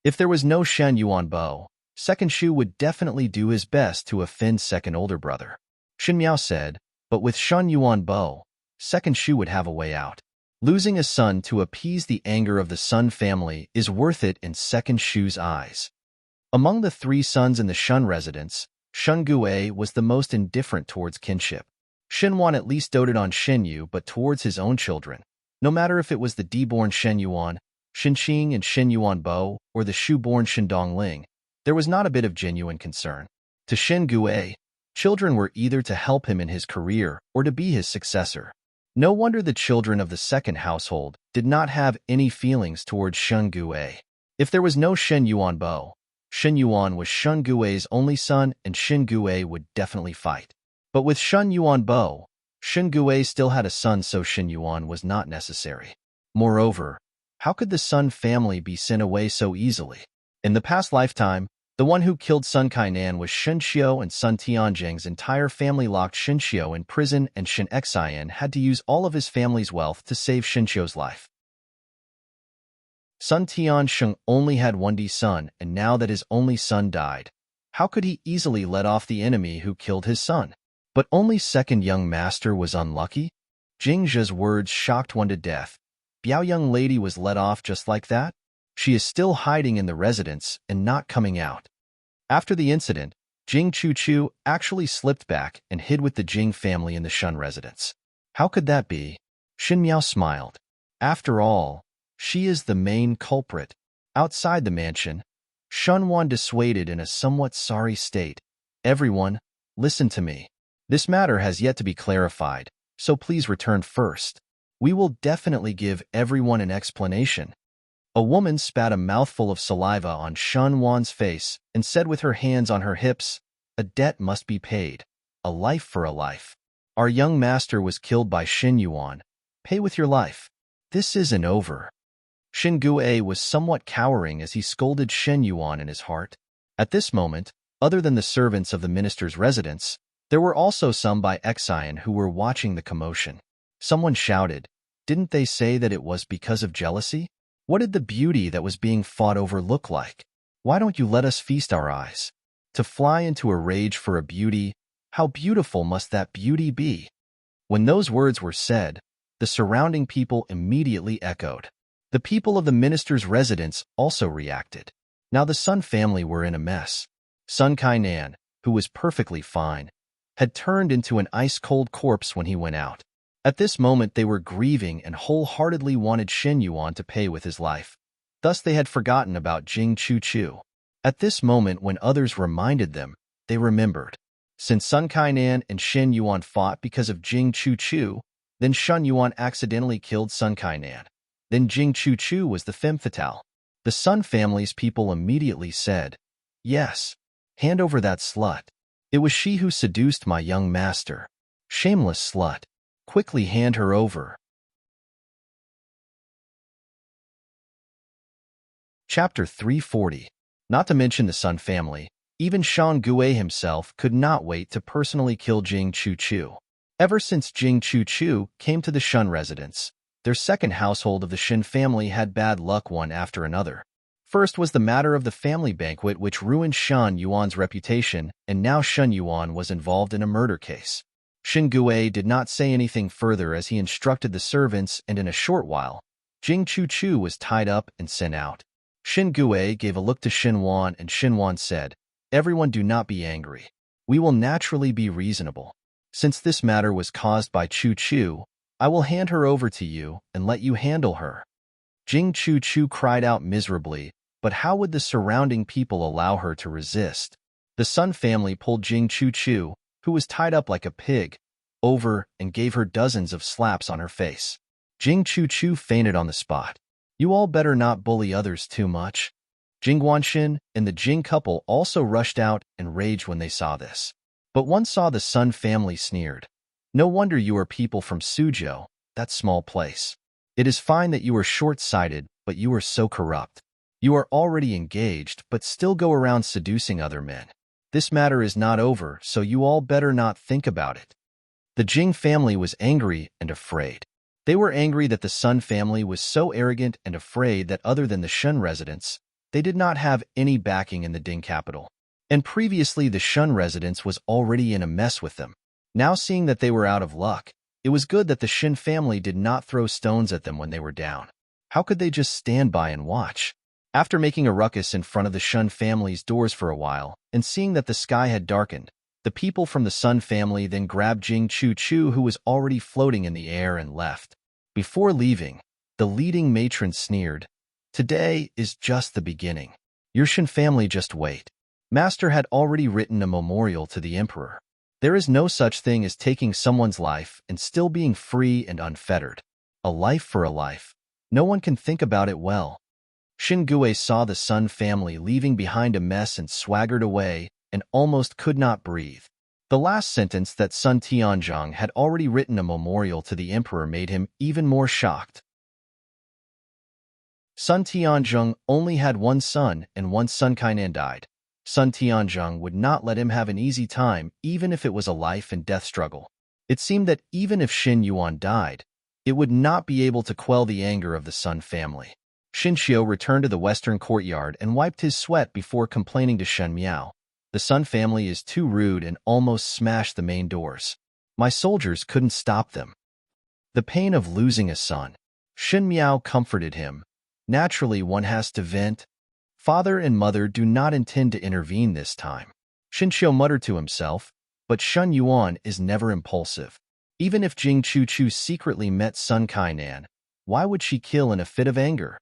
S1: If there was no Shen Yuan Bo, second Shu would definitely do his best to offend second older brother. Xin Miao said, but with Shen Yuan Bo, second Shu would have a way out. Losing a son to appease the anger of the Sun family is worth it in second Shu's eyes. Among the three sons in the Shun residence, Shun Gui was the most indifferent towards kinship. Shen Wan at least doted on Shen Yu, but towards his own children, no matter if it was the D-born Shen Yuan, Shen Qing and Shen Yuan Bo, or the Shu-born Shen Dongling, there was not a bit of genuine concern. To Shen Gui, children were either to help him in his career or to be his successor. No wonder the children of the second household did not have any feelings towards Shen Gui. If there was no Shen Yuan Bo, Shen Yuan was Shen Gui's only son and Shen Gui would definitely fight. But with Shen Yuan Bo, Shen Gui still had a son, so Shen Yuan was not necessary. Moreover, how could the Sun family be sent away so easily? In the past lifetime, the one who killed Sun Kainan was Shen Xiu, and Sun Tianzheng's entire family locked Shen Xiu in prison, and Shen Xian had to use all of his family's wealth to save Shen Xiu's life. Sun Tianzheng only had one son, and now that his only son died, How could he easily let off the enemy who killed his son? But only second young master was unlucky? Jing Zhe's words shocked one to death. Biao young lady was let off just like that? She is still hiding in the residence and not coming out. After the incident, Jing Chu actually slipped back and hid with the Jing family in the Shun residence. How could that be? Xin Miao smiled. After all, she is the main culprit. Outside the mansion, Shun Wan dissuaded in a somewhat sorry state. Everyone, listen to me. This matter has yet to be clarified, so please return first. We will definitely give everyone an explanation. A woman spat a mouthful of saliva on Shun Wan's face and said with her hands on her hips, "A debt must be paid. A life for a life. Our young master was killed by Xin Yuan. Pay with your life. This isn't over." Xin Gue was somewhat cowering as he scolded Shen Yuan in his heart. At this moment, other than the servants of the minister's residence, there were also some by Xian who were watching the commotion. Someone shouted, "Didn't they say that it was because of jealousy? What did the beauty that was being fought over look like? Why don't you let us feast our eyes? To fly into a rage for a beauty, how beautiful must that beauty be?" When those words were said, the surrounding people immediately echoed. The people of the minister's residence also reacted. Now the Sun family were in a mess. Sun Kainan, who was perfectly fine, had turned into an ice-cold corpse when he went out. At this moment they were grieving and wholeheartedly wanted Shen Yuan to pay with his life. Thus they had forgotten about Jing Chu. At this moment when others reminded them, they remembered. Since Sun Kainan and Shen Yuan fought because of Jing Chu, then Shen Yuan accidentally killed Sun Kainan. Then Jing Chu was the femme fatale. The Sun family's people immediately said, "Yes, hand over that slut. It was she who seduced my young master. Shameless slut. Quickly hand her over." Chapter 340. Not to mention the Sun family, even Shang Gue himself could not wait to personally kill Jing Chu. Ever since Jing Chu came to the Shun residence, their second household of the Shin family had bad luck one after another. First was the matter of the family banquet which ruined Shen Yuan's reputation, and now Shen Yuan was involved in a murder case. Xin Gue did not say anything further as he instructed the servants, and in a short while, Jing Chu was tied up and sent out. Xin Gue gave a look to Xin Wan, and Xin Wan said, "Everyone do not be angry. We will naturally be reasonable. Since this matter was caused by Chu, I will hand her over to you and let you handle her." Jing Chu cried out miserably, but how would the surrounding people allow her to resist? The Sun family pulled Jing Chu, who was tied up like a pig, over and gave her dozens of slaps on her face. Jing Chu fainted on the spot. "You all better not bully others too much." Jing Guanxin and the Jing couple also rushed out and raged when they saw this. But one saw the Sun family sneered. "No wonder you are people from Suzhou, that small place. It is fine that you are short-sighted, but you are so corrupt. You are already engaged, but still go around seducing other men. This matter is not over, so you all better not think about it." The Jing family was angry and afraid. They were angry that the Sun family was so arrogant and afraid that other than the Shun residents, they did not have any backing in the Ding capital. And previously the Shun residence was already in a mess with them. Now seeing that they were out of luck, it was good that the Shin family did not throw stones at them when they were down. How could they just stand by and watch? After making a ruckus in front of the Shun family's doors for a while, and seeing that the sky had darkened, the people from the Sun family then grabbed Jing Chu, who was already floating in the air, and left. Before leaving, the leading matron sneered, "Today is just the beginning. Your Shin family just wait." Master had already written a memorial to the emperor. There is no such thing as taking someone's life and still being free and unfettered. A life for a life. No one can think about it well. Xin Gue saw the Sun family leaving behind a mess and swaggered away and almost could not breathe. The last sentence that Sun Tianzhong had already written a memorial to the emperor made him even more shocked. Sun Tianzhong only had one son, and once Sun Kainan died, Sun Tianzhong would not let him have an easy time even if it was a life-and-death struggle. It seemed that even if Xin Yuan died, it would not be able to quell the anger of the Sun family. Xin Xiu returned to the western courtyard and wiped his sweat before complaining to Shen Miao. The Sun family is too rude and almost smashed the main doors. My soldiers couldn't stop them. The pain of losing a son. Shen Miao comforted him. Naturally, one has to vent. Father and mother do not intend to intervene this time. Shen Qiu muttered to himself, but Shun Yuan is never impulsive. Even if Jing Chu secretly met Sun Kainan, why would she kill in a fit of anger?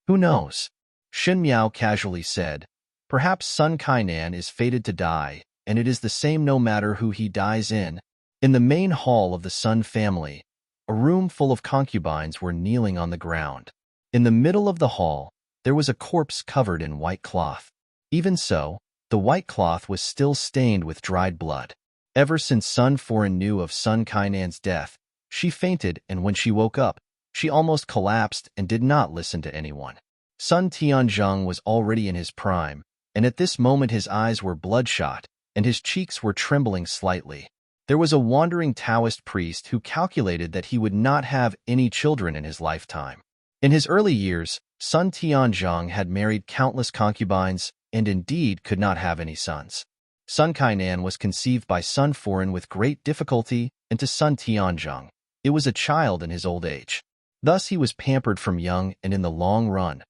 S1: Who knows? Shen Miao casually said. Perhaps Sun Kainan is fated to die, and it is the same no matter who he dies in. In the main hall of the Sun family, a room full of concubines were kneeling on the ground. In the middle of the hall, there was a corpse covered in white cloth. Even so, the white cloth was still stained with dried blood. Ever since Sun Foreign knew of Sun Kainan's death, she fainted, and when she woke up, she almost collapsed and did not listen to anyone. Sun Tianzhong was already in his prime, and at this moment his eyes were bloodshot, and his cheeks were trembling slightly. There was a wandering Taoist priest who calculated that he would not have any children in his lifetime. In his early years, Sun Tianzhong had married countless concubines and indeed could not have any sons. Sun Kainan was conceived by Sun Foreign with great difficulty, and to Sun Tianzhong, it was a child in his old age. Thus he was pampered from young, and in the long run,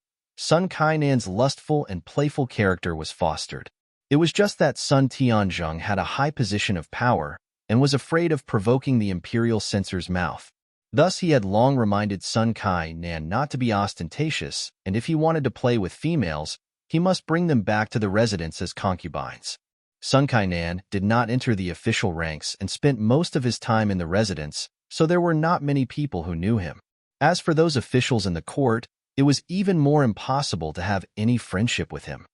S1: Sun Kainan's lustful and playful character was fostered. It was just that Sun Tianzhong had a high position of power and was afraid of provoking the imperial censor's mouth. Thus he had long reminded Sun Kainan not to be ostentatious, and if he wanted to play with females, he must bring them back to the residence as concubines. Sun Kainan did not enter the official ranks and spent most of his time in the residence, so there were not many people who knew him. As for those officials in the court, it was even more impossible to have any friendship with him.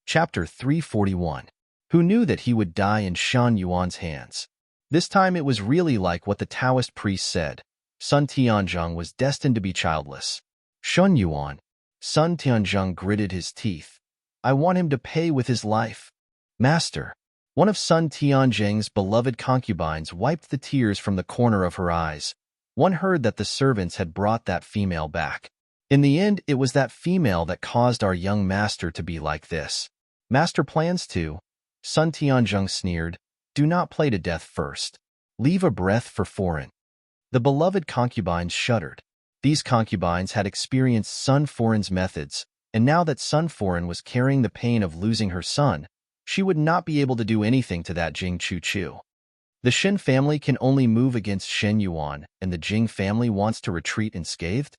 S1: Chapter 341. Who knew that he would die in Shan Yuan's hands? This time it was really like what the Taoist priest said. Sun Tianzhong was destined to be childless. Shun Yuan. Sun Tianzhong gritted his teeth. I want him to pay with his life. Master. One of Sun Tianzhong's beloved concubines wiped the tears from the corner of her eyes. One heard that the servants had brought that female back. In the end, it was that female that caused our young master to be like this. Master plans to. Sun Tianzhong sneered. Do not play to death first. Leave a breath for Foreign. The beloved concubines shuddered. These concubines had experienced Sun Foreign's methods, and now that Sun Foreign was carrying the pain of losing her son, she would not be able to do anything to that Jing Chu. The Shen family can only move against Shen Yuan, and the Jing family wants to retreat unscathed?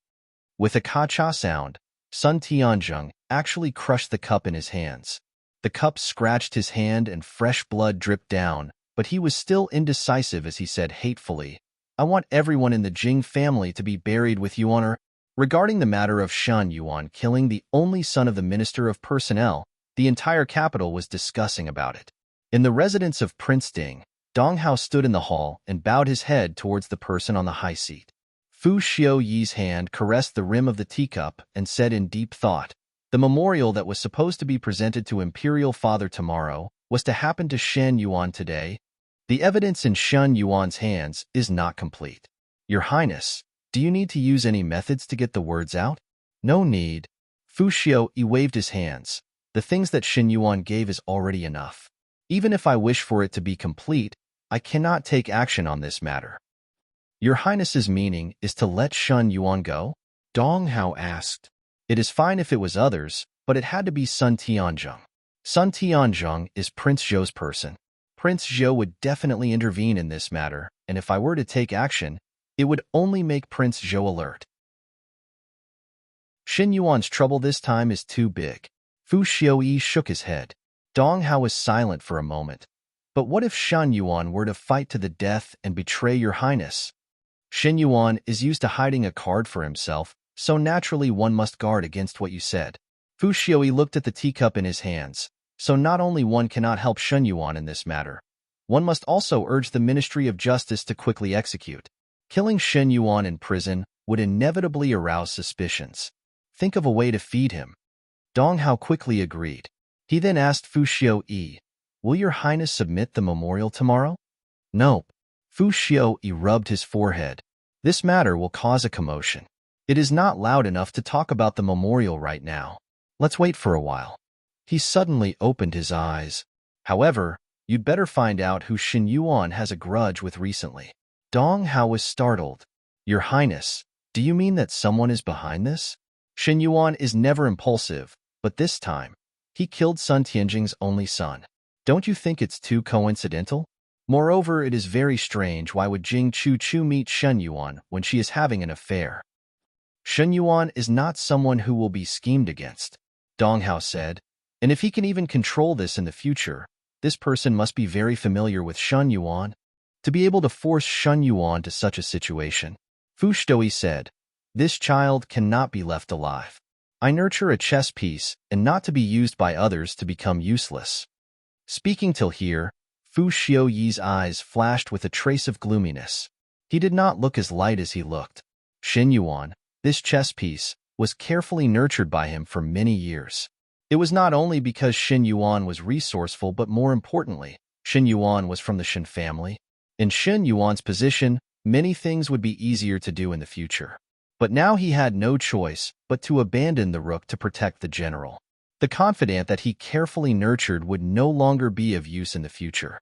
S1: With a ka-cha sound, Sun Tianzhong actually crushed the cup in his hands. The cup scratched his hand and fresh blood dripped down, but he was still indecisive as he said hatefully, I want everyone in the Jing family to be buried with Yuan Earth. Regarding the matter of Shan Yuan killing the only son of the Minister of Personnel, the entire capital was discussing about it. In the residence of Prince Ding, Dong Hao stood in the hall and bowed his head towards the person on the high seat. Fu Xiuyi's hand caressed the rim of the teacup and said in deep thought, the memorial that was supposed to be presented to Imperial Father tomorrow was to happen to Shen Yuan today. The evidence in Shen Yuan's hands is not complete. Your Highness, do you need to use any methods to get the words out? No need. Fu Xiuyi waved his hands. The things that Shen Yuan gave is already enough. Even if I wish for it to be complete, I cannot take action on this matter. Your Highness's meaning is to let Shen Yuan go? Dong Hao asked. It is fine if it was others, but it had to be Sun Tianzhong. Sun Tianzhong is Prince Zhou's person. Prince Zhou would definitely intervene in this matter, and if I were to take action, it would only make Prince Zhou alert. Shen Yuan's trouble this time is too big. Fu Xiuyi shook his head. Dong Hao was silent for a moment. But what if Shen Yuan were to fight to the death and betray your Highness? Shen Yuan is used to hiding a card for himself, so naturally one must guard against what you said. Fu Xiuyi looked at the teacup in his hands. So not only one cannot help Shen Yuan in this matter, one must also urge the Ministry of Justice to quickly execute. Killing Shen Yuan in prison would inevitably arouse suspicions. Think of a way to feed him. Dong Hao quickly agreed. He then asked Fu Xiuyi, will your Highness submit the memorial tomorrow? Nope. Fu Xiuyi rubbed his forehead. This matter will cause a commotion. It is not loud enough to talk about the memorial right now. Let's wait for a while. He suddenly opened his eyes. However, you'd better find out who Shen Yuan has a grudge with recently. Dong Hao was startled. Your Highness, do you mean that someone is behind this? Shen Yuan is never impulsive, but this time, he killed Sun Tianjing's only son. Don't you think it's too coincidental? Moreover, it is very strange why would Jing Chu meet Shen Yuan when she is having an affair. Shen Yuan is not someone who will be schemed against, Dong Hao said, and if he can even control this in the future, this person must be very familiar with Shen Yuan. To be able to force Shen Yuan to such a situation, Fu Shtoi said, this child cannot be left alive. I nurture a chess piece and not to be used by others to become useless. Speaking till here, Fu Xiuyi's eyes flashed with a trace of gloominess. He did not look as light as he looked. Shen Yuan, this chess piece, was carefully nurtured by him for many years. It was not only because Shen Yuan was resourceful, but more importantly, Shen Yuan was from the Shen family. In Shen Yuan's position, many things would be easier to do in the future. But now he had no choice but to abandon the rook to protect the general. The confidant that he carefully nurtured would no longer be of use in the future.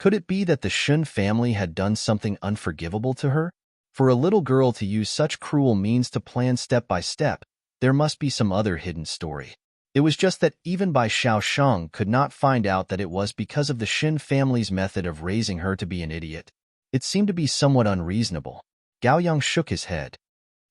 S1: Could it be that the Shen family had done something unforgivable to her? For a little girl to use such cruel means to plan step by step, there must be some other hidden story. It was just that even Bai Xiaosheng could not find out that it was because of the Shen family's method of raising her to be an idiot. It seemed to be somewhat unreasonable. Gao Yang shook his head.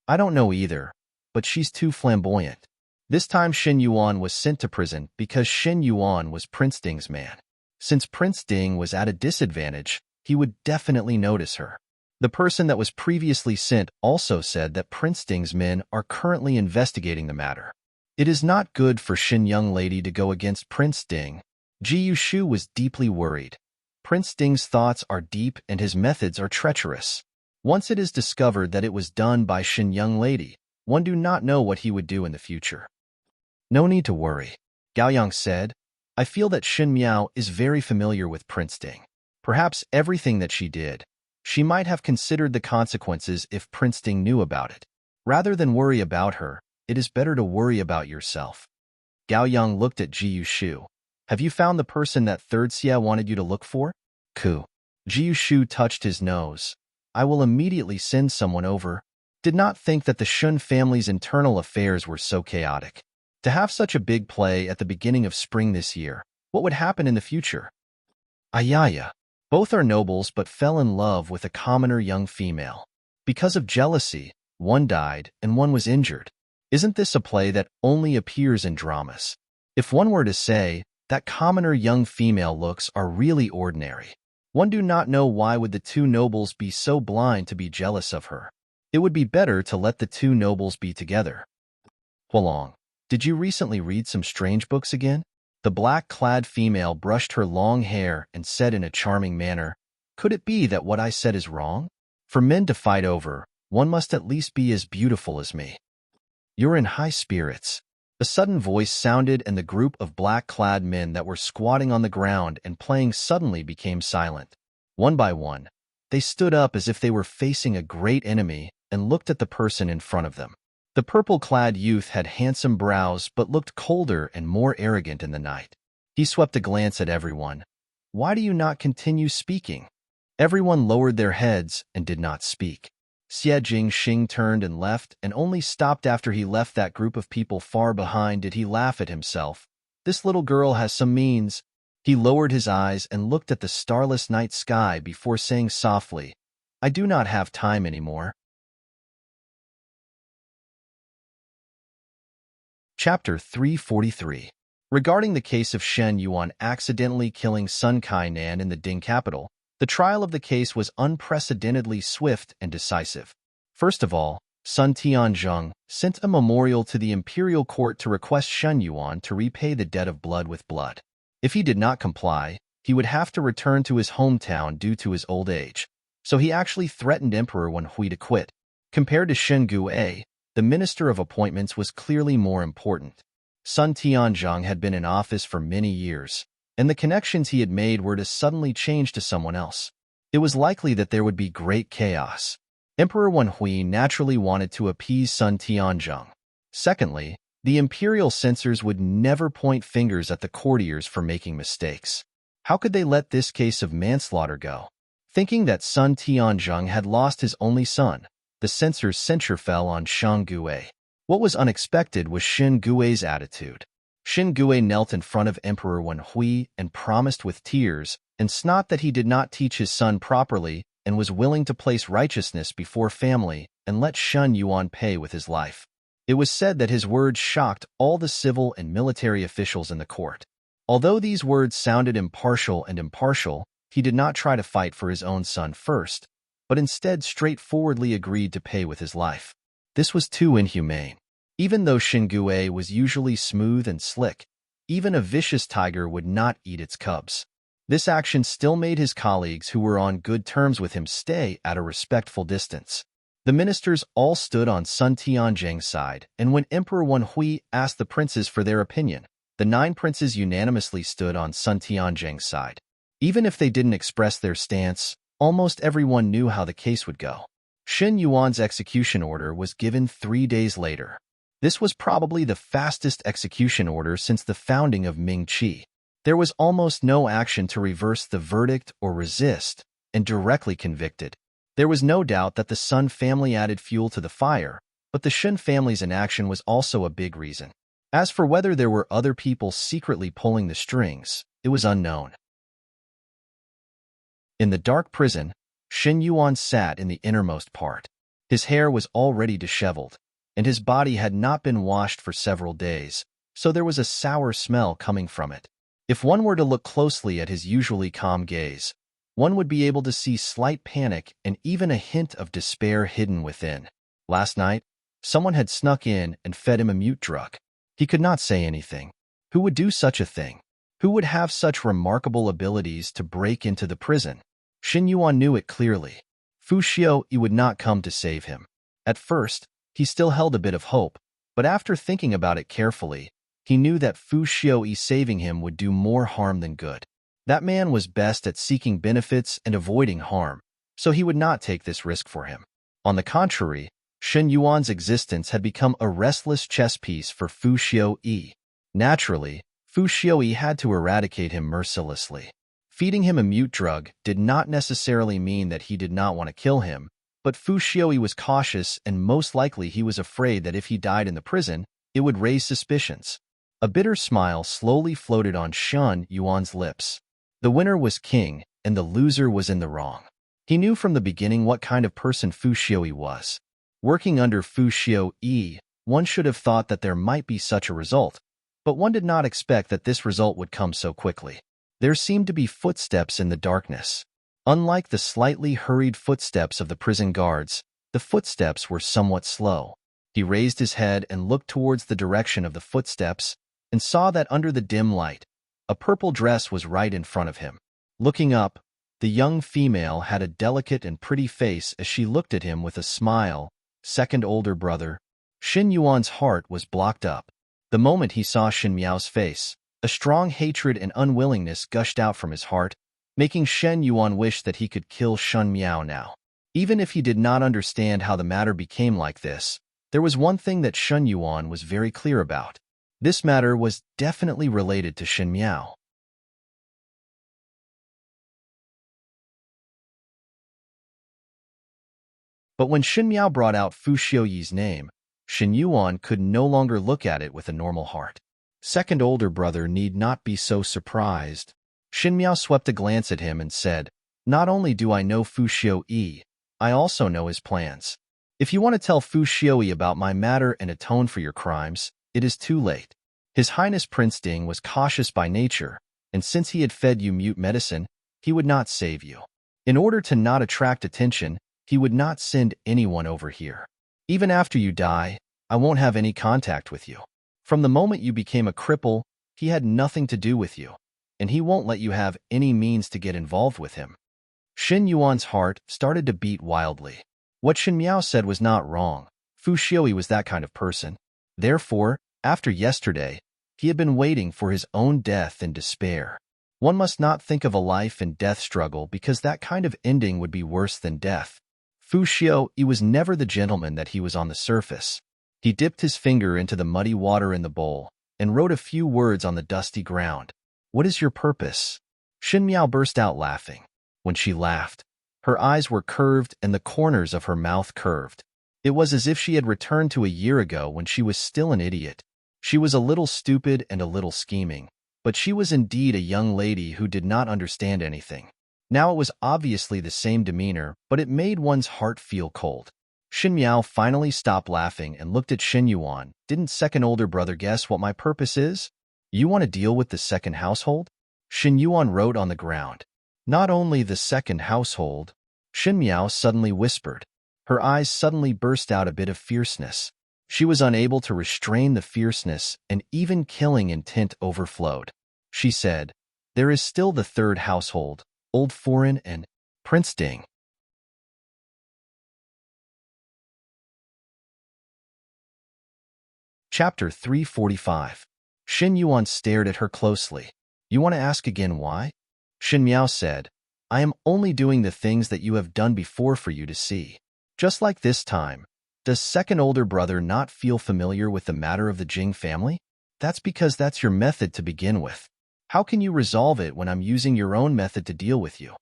S1: I don't know either, but she's too flamboyant. This time Shen Yuan was sent to prison because Shen Yuan was Prince Ding's man. Since Prince Ding was at a disadvantage, he would definitely notice her. The person that was previously sent also said that Prince Ding's men are currently investigating the matter. It is not good for Shen young lady to go against Prince Ding. Ji Yushu was deeply worried. Prince Ding's thoughts are deep and his methods are treacherous. Once it is discovered that it was done by Shen young lady, one do not know what he would do in the future. No need to worry, Gao Yang said. I feel that Shen Miao is very familiar with Prince Ding. Perhaps everything that she did, she might have considered the consequences if Prince Ding knew about it. Rather than worry about her, it is better to worry about yourself. Gao Yang looked at Ji Yushu. Have you found the person that Third Xia wanted you to look for? Ku. Ji Yushu touched his nose. I will immediately send someone over. Did not think that the Shun family's internal affairs were so chaotic. To have such a big play at the beginning of spring this year, what would happen in the future? Ayaya. Both are nobles but fell in love with a commoner young female. Because of jealousy, one died and one was injured. Isn't this a play that only appears in dramas? If one were to say that commoner young female looks are really ordinary, one do not know why would the two nobles be so blind to be jealous of her. It would be better to let the two nobles be together. Huolong, did you recently read some strange books again? The black-clad female brushed her long hair and said in a charming manner, could it be that what I said is wrong? For men to fight over, one must at least be as beautiful as me. You're in high spirits. A sudden voice sounded and the group of black-clad men that were squatting on the ground and playing suddenly became silent. One by one, they stood up as if they were facing a great enemy and looked at the person in front of them. The purple-clad youth had handsome brows but looked colder and more arrogant in the night. He swept a glance at everyone. Why do you not continue speaking? Everyone lowered their heads and did not speak. Xie Jingxing turned and left and only stopped after he left that group of people far behind did he laugh at himself. This little girl has some means. He lowered his eyes and looked at the starless night sky before saying softly, I do not have time anymore. Chapter 343. Regarding the case of Shen Yuan accidentally killing Sun Kainan in the Ding capital, the trial of the case was unprecedentedly swift and decisive. First of all, Sun Tianzhong sent a memorial to the imperial court to request Shen Yuan to repay the debt of blood with blood. If he did not comply, he would have to return to his hometown due to his old age. So he actually threatened Emperor Wen Hui to quit. Compared to Shen Guo, the Minister of Appointments was clearly more important. Sun Tianzhong had been in office for many years, and the connections he had made were to suddenly change to someone else. It was likely that there would be great chaos. Emperor Wenhui naturally wanted to appease Sun Tianzhong. Secondly, the imperial censors would never point fingers at the courtiers for making mistakes. How could they let this case of manslaughter go? Thinking that Sun Tianzhong had lost his only son, the censors' censure fell on Shen Gui. What was unexpected was Shen Gui's attitude. Shen Gui knelt in front of Emperor Wenhui and promised with tears and snot that he did not teach his son properly and was willing to place righteousness before family and let Shen Yuan pay with his life. It was said that his words shocked all the civil and military officials in the court. Although these words sounded impartial, he did not try to fight for his own son first, but instead straightforwardly agreed to pay with his life. This was too inhumane. Even though Shen Gui was usually smooth and slick, even a vicious tiger would not eat its cubs. This action still made his colleagues who were on good terms with him stay at a respectful distance. The ministers all stood on Sun Tianzhong's side, and when Emperor Wenhui asked the princes for their opinion, the 9 princes unanimously stood on Sun Tianzhong's side. Even if they didn't express their stance, almost everyone knew how the case would go. Shen Yuan's execution order was given 3 days later. This was probably the fastest execution order since the founding of Ming Qi. There was almost no action to reverse the verdict or resist, and directly convicted. There was no doubt that the Sun family added fuel to the fire, but the Shen family's inaction was also a big reason. As for whether there were other people secretly pulling the strings, it was unknown. In the dark prison, Shen Yuan sat in the innermost part. His hair was already disheveled, and his body had not been washed for several days, so there was a sour smell coming from it. If one were to look closely at his usually calm gaze, one would be able to see slight panic and even a hint of despair hidden within. Last night, someone had snuck in and fed him a mute drug. He could not say anything. Who would do such a thing? Who would have such remarkable abilities to break into the prison? Shen Yuan knew it clearly. Fu Xiaoyi would not come to save him. At first, he still held a bit of hope, but after thinking about it carefully, he knew that Fu Xiaoyi saving him would do more harm than good. That man was best at seeking benefits and avoiding harm, so he would not take this risk for him. On the contrary, Shen Yuan's existence had become a restless chess piece for Fu Xiaoyi. Naturally, Fu Xiaoyi had to eradicate him mercilessly. Feeding him a mute drug did not necessarily mean that he did not want to kill him, but Fu Xiaoyi was cautious and most likely he was afraid that if he died in the prison, it would raise suspicions. A bitter smile slowly floated on Shen Yuan's lips. The winner was king, and the loser was in the wrong. He knew from the beginning what kind of person Fu Xiaoyi was. Working under Fu Xiaoyi, one should have thought that there might be such a result, but one did not expect that this result would come so quickly. There seemed to be footsteps in the darkness. Unlike the slightly hurried footsteps of the prison guards, the footsteps were somewhat slow. He raised his head and looked towards the direction of the footsteps and saw that under the dim light, a purple dress was right in front of him. Looking up, the young female had a delicate and pretty face as she looked at him with a smile. Second older brother. Shen Yuan's heart was blocked up. The moment he saw Shen Miao's face, a strong hatred and unwillingness gushed out from his heart, making Shen Yuan wish that he could kill Shen Miao now. Even if he did not understand how the matter became like this, there was one thing that Shen Yuan was very clear about. This matter was definitely related to Shen Miao. But when Shen Miao brought out Fu Xiaoyi's name, Shen Yuan could no longer look at it with a normal heart. Second older brother need not be so surprised. Shen Miao swept a glance at him and said, "Not only do I know Fu Xiaoyi, I also know his plans. If you want to tell Fu Xiaoyi about my matter and atone for your crimes, it is too late." His Highness Prince Ding was cautious by nature, and since he had fed you mute medicine, he would not save you. In order to not attract attention, he would not send anyone over here. Even after you die, I won't have any contact with you. From the moment you became a cripple, he had nothing to do with you, and he won't let you have any means to get involved with him. Shen Yuan's heart started to beat wildly. What Shen Miao said was not wrong. Fu Xiaoyi was that kind of person. Therefore, after yesterday, he had been waiting for his own death in despair. One must not think of a life and death struggle because that kind of ending would be worse than death. Fu Xiao, he was never the gentleman that he was on the surface. He dipped his finger into the muddy water in the bowl and wrote a few words on the dusty ground. What is your purpose? Xin Miao burst out laughing. When she laughed, her eyes were curved and the corners of her mouth curved. It was as if she had returned to a year ago when she was still an idiot. She was a little stupid and a little scheming, but she was indeed a young lady who did not understand anything. Now it was obviously the same demeanor, but it made one's heart feel cold. Xin Miao finally stopped laughing and looked at Xin Yuan. Didn't second older brother guess what my purpose is? You want to deal with the second household? Xin Yuan wrote on the ground. Not only the second household, Xin Miao suddenly whispered. Her eyes suddenly burst out a bit of fierceness. She was unable to restrain the fierceness, and even killing intent overflowed. She said, there is still the third household, Old Foreign and Prince Ding. Chapter 345. Xin Yuan stared at her closely. You want to ask again why? Xin Miao said, I am only doing the things that you have done before for you to see. Just like this time, does second older brother not feel familiar with the matter of the Jing family? That's because that's your method to begin with. How can you resolve it when I'm using your own method to deal with you?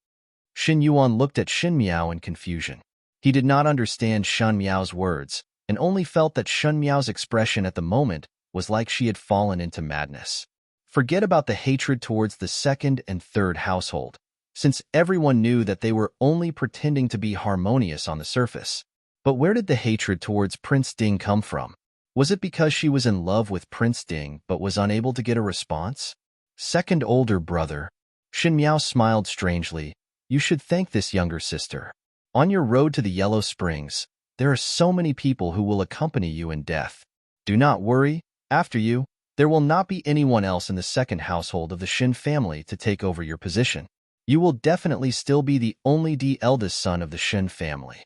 S1: Xin Yuan looked at Xin Miao in confusion. He did not understand Shen Miao's words, and only felt that Shen Miao's expression at the moment was like she had fallen into madness. Forget about the hatred towards the second and third household, since everyone knew that they were only pretending to be harmonious on the surface. But where did the hatred towards Prince Ding come from? Was it because she was in love with Prince Ding but was unable to get a response? Second older brother. Xin Miao smiled strangely. You should thank this younger sister. On your road to the Yellow Springs, there are so many people who will accompany you in death. Do not worry, after you, there will not be anyone else in the second household of the Xin family to take over your position. You will definitely still be the only eldest son of the Xin family.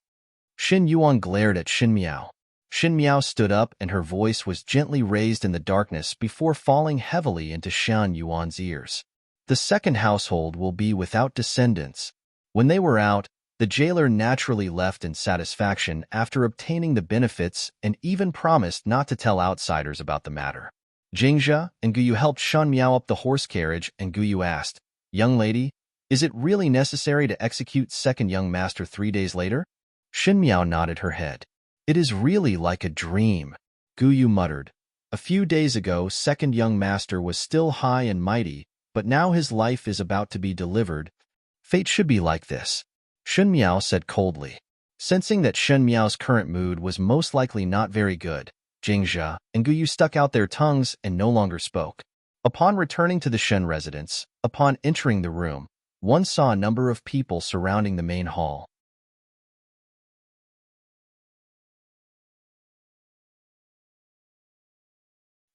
S1: Xin Yuan glared at Xin Miao. Xin Miao stood up and her voice was gently raised in the darkness before falling heavily into Shan Yuan's ears. The second household will be without descendants. When they were out, the jailer naturally left in satisfaction after obtaining the benefits and even promised not to tell outsiders about the matter. Jingzhe and Guyu helped Shan Miao up the horse carriage, and Guyu asked, Young lady, is it really necessary to execute second young master 3 days later? Xin Miao nodded her head. It is really like a dream, Guyu muttered. A few days ago, second young master was still high and mighty, but now his life is about to be delivered. Fate should be like this, Xin Miao said coldly. Sensing that Shen Miao's current mood was most likely not very good, Jingzhe and Guyu stuck out their tongues and no longer spoke. Upon returning to the Shen residence, upon entering the room, one saw a number of people surrounding the main hall.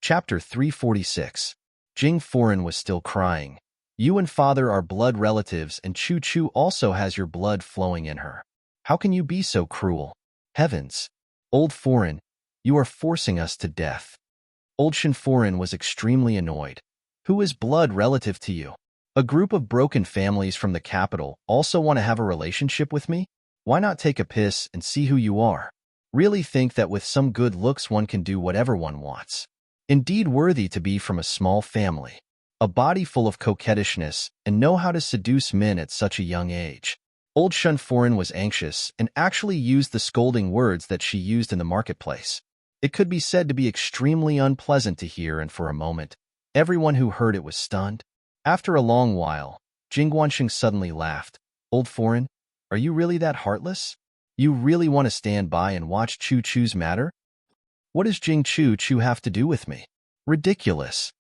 S1: Chapter 346. Jing Foreign was still crying. You and father are blood relatives, and Chu Chu also has your blood flowing in her. How can you be so cruel? Heavens! Old Foreign, you are forcing us to death. Old Shen Foreign was extremely annoyed. Who is blood relative to you? A group of broken families from the capital also want to have a relationship with me? Why not take a piss and see who you are? Really think that with some good looks one can do whatever one wants. Indeed worthy to be from a small family. A body full of coquettishness, and know how to seduce men at such a young age. Old Shen Foreign was anxious and actually used the scolding words that she used in the marketplace. It could be said to be extremely unpleasant to hear, and for a moment, everyone who heard it was stunned. After a long while, Jing Guanxing suddenly laughed. Old Foreign, are you really that heartless? You really want to stand by and watch Chu Chu's matter? What does Jing Chu Chu have to do with me? Ridiculous.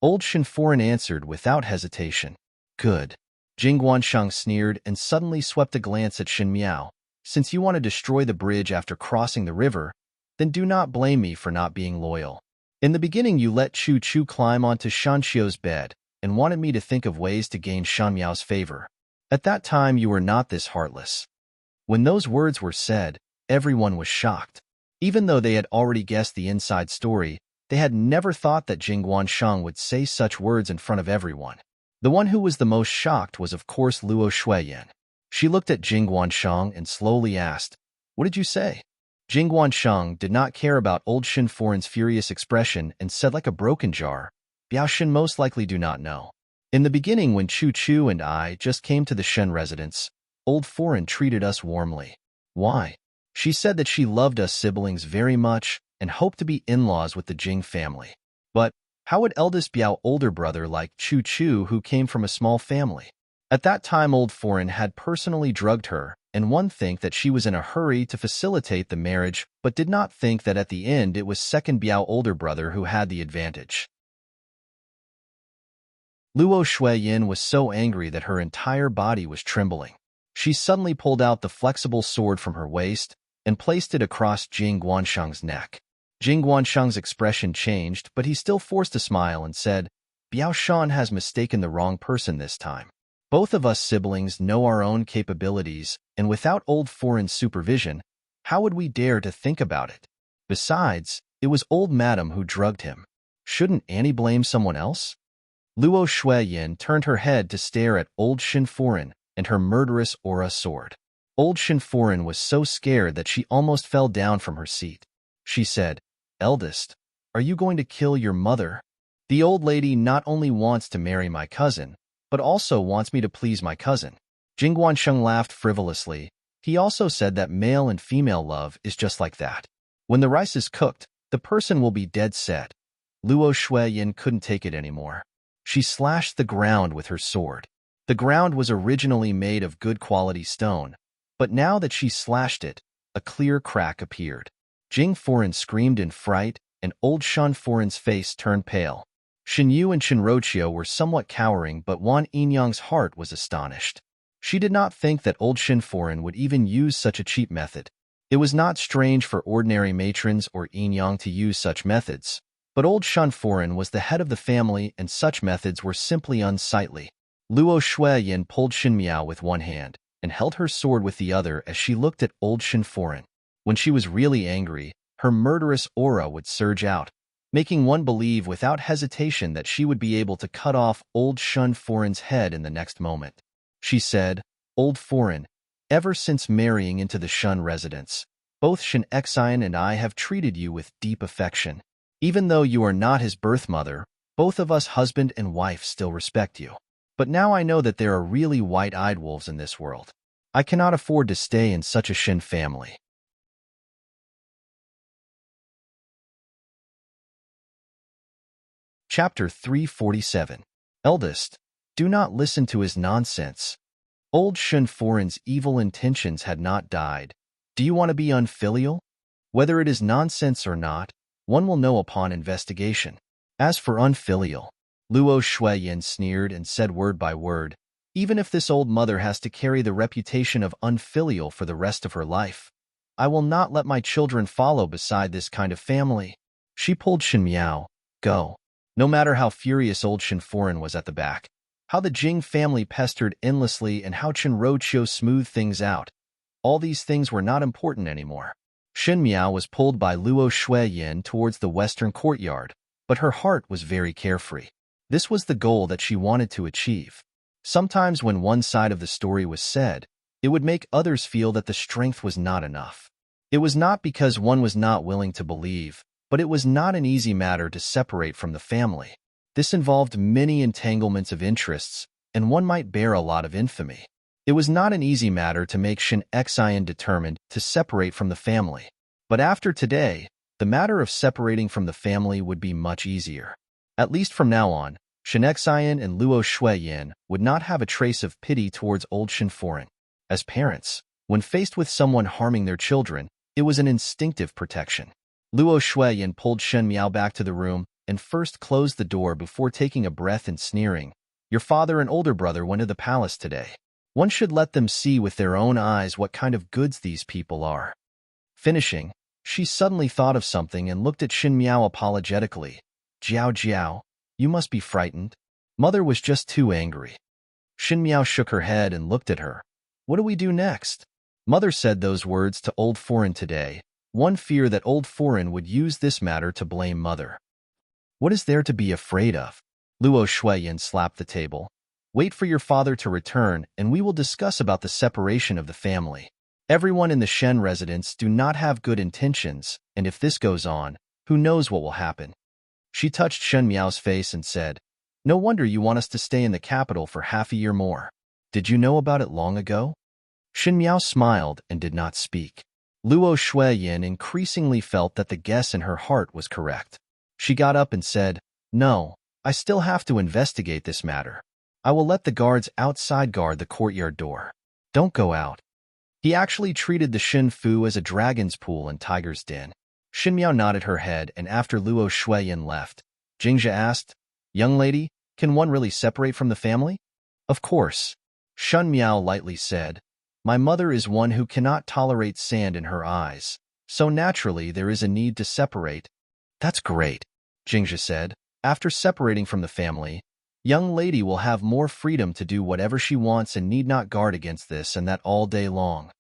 S1: Old Shen Foreign answered without hesitation. Good. Jing Guanshang sneered and suddenly swept a glance at Xin Miao. Since you want to destroy the bridge after crossing the river, then do not blame me for not being loyal. In the beginning you let Chu Chu climb onto Shan Xiu's bed and wanted me to think of ways to gain Shan Miao's favor. At that time you were not this heartless. When those words were said, everyone was shocked. Even though they had already guessed the inside story, they had never thought that Jing Guanshang would say such words in front of everyone. The one who was the most shocked was of course Luo Shuiyan. She looked at Jing Guanshang and slowly asked, What did you say? Jing Guansheng did not care about old Shin Foreign's furious expression and said like a broken jar, Biao Shin most likely do not know. In the beginning when Chu Chu and I just came to the Shen residence, old Foreign treated us warmly. Why? She said that she loved us siblings very much and hoped to be in-laws with the Jing family. But how would eldest Biao older brother like Chu Chu who came from a small family? At that time old Foreign had personally drugged her, and one think that she was in a hurry to facilitate the marriage but did not think that at the end it was second Biao older brother who had the advantage. Luo Shuiyin was so angry that her entire body was trembling. She suddenly pulled out the flexible sword from her waist and placed it across Jing Guansheng's neck. Jing Guansheng's expression changed, but he still forced a smile and said, Biao Shan has mistaken the wrong person this time. Both of us siblings know our own capabilities, and without old Foreign's supervision, how would we dare to think about it? Besides, it was old Madam who drugged him. Shouldn't Annie blame someone else? Luo Shuiyin turned her head to stare at old Shin Foreign and her murderous aura sword. Old Shin Foreign was so scared that she almost fell down from her seat. She said, Eldest, are you going to kill your mother? The old lady not only wants to marry my cousin, but also wants me to please my cousin. Jing Guansheng laughed frivolously. He also said that male and female love is just like that. When the rice is cooked, the person will be dead set. Luo Shuiyin couldn't take it anymore. She slashed the ground with her sword. The ground was originally made of good quality stone, but now that she slashed it, a clear crack appeared. Jing Foreign screamed in fright, and old Shan Foreign's face turned pale. Shin Yu and Shin Rochio were somewhat cowering, but Wan Yinyang's heart was astonished. She did not think that old Shin Foreign would even use such a cheap method. It was not strange for ordinary matrons or Yinyang to use such methods, but old Shan Foreign was the head of the family and such methods were simply unsightly. Luo Shuiyin pulled Shin Miao with one hand and held her sword with the other as she looked at old Shin Foreign. When she was really angry, her murderous aura would surge out, making one believe without hesitation that she would be able to cut off old Shan Foreign's head in the next moment. She said, Old Foreign, ever since marrying into the Shun residence, both Shin Xian and I have treated you with deep affection. Even though you are not his birth mother, both of us husband and wife still respect you. But now I know that there are really white-eyed wolves in this world. I cannot afford to stay in such a Shin family. Chapter 347. Eldest, do not listen to his nonsense. Old Shin Foreign's evil intentions had not died. Do you want to be unfilial? Whether it is nonsense or not, one will know upon investigation. As for unfilial, Luo Shuiyin sneered and said word by word, even if this old mother has to carry the reputation of unfilial for the rest of her life, I will not let my children follow beside this kind of family. She pulled Shin Miao, go. No matter how furious old Shin Foreign was at the back, how the Jing family pestered endlessly and how Chen Rochio smoothed things out, all these things were not important anymore. Shin Miao was pulled by Luo Shuiyin towards the western courtyard, but her heart was very carefree. This was the goal that she wanted to achieve. Sometimes when one side of the story was said, it would make others feel that the strength was not enough. It was not because one was not willing to believe, but it was not an easy matter to separate from the family. This involved many entanglements of interests, and one might bear a lot of infamy. It was not an easy matter to make Shin Xian determined to separate from the family. But after today, the matter of separating from the family would be much easier. At least from now on, Shin Xian and Luo Shuiyin would not have a trace of pity towards old Shin Foreign. As parents, when faced with someone harming their children, it was an instinctive protection. Luo Shuiyin pulled Shin Miao back to the room and first closed the door before taking a breath and sneering. Your father and older brother went to the palace today. One should let them see with their own eyes what kind of goods these people are. Finishing, she suddenly thought of something and looked at Shin Miao apologetically. Jiao Jiao, you must be frightened. Mother was just too angry. Shin Miao shook her head and looked at her. What do we do next? Mother said those words to old Foreign today. One fear that old Foreign would use this matter to blame mother. What is there to be afraid of? Luo Shuiyin slapped the table. Wait for your father to return and we will discuss about the separation of the family. Everyone in the Shen residence do not have good intentions, and if this goes on, who knows what will happen. She touched Shen Miao's face and said, "No wonder you want us to stay in the capital for half a year more. Did you know about it long ago?" Shen Miao smiled and did not speak. Luo Shuiyin increasingly felt that the guess in her heart was correct. She got up and said, "No, I still have to investigate this matter. I will let the guards outside guard the courtyard door. Don't go out." He actually treated the Shin Fu as a dragon's pool and tiger's den. Shin Miao nodded her head, and after Luo Shuiyin left, Jingzhe asked, "Young lady, can one really separate from the family?" "Of course," Shun Miao lightly said. "My mother is one who cannot tolerate sand in her eyes, so naturally there is a need to separate." "That's great," Jingzhe said. "After separating from the family, young lady will have more freedom to do whatever she wants and need not guard against this and that all day long."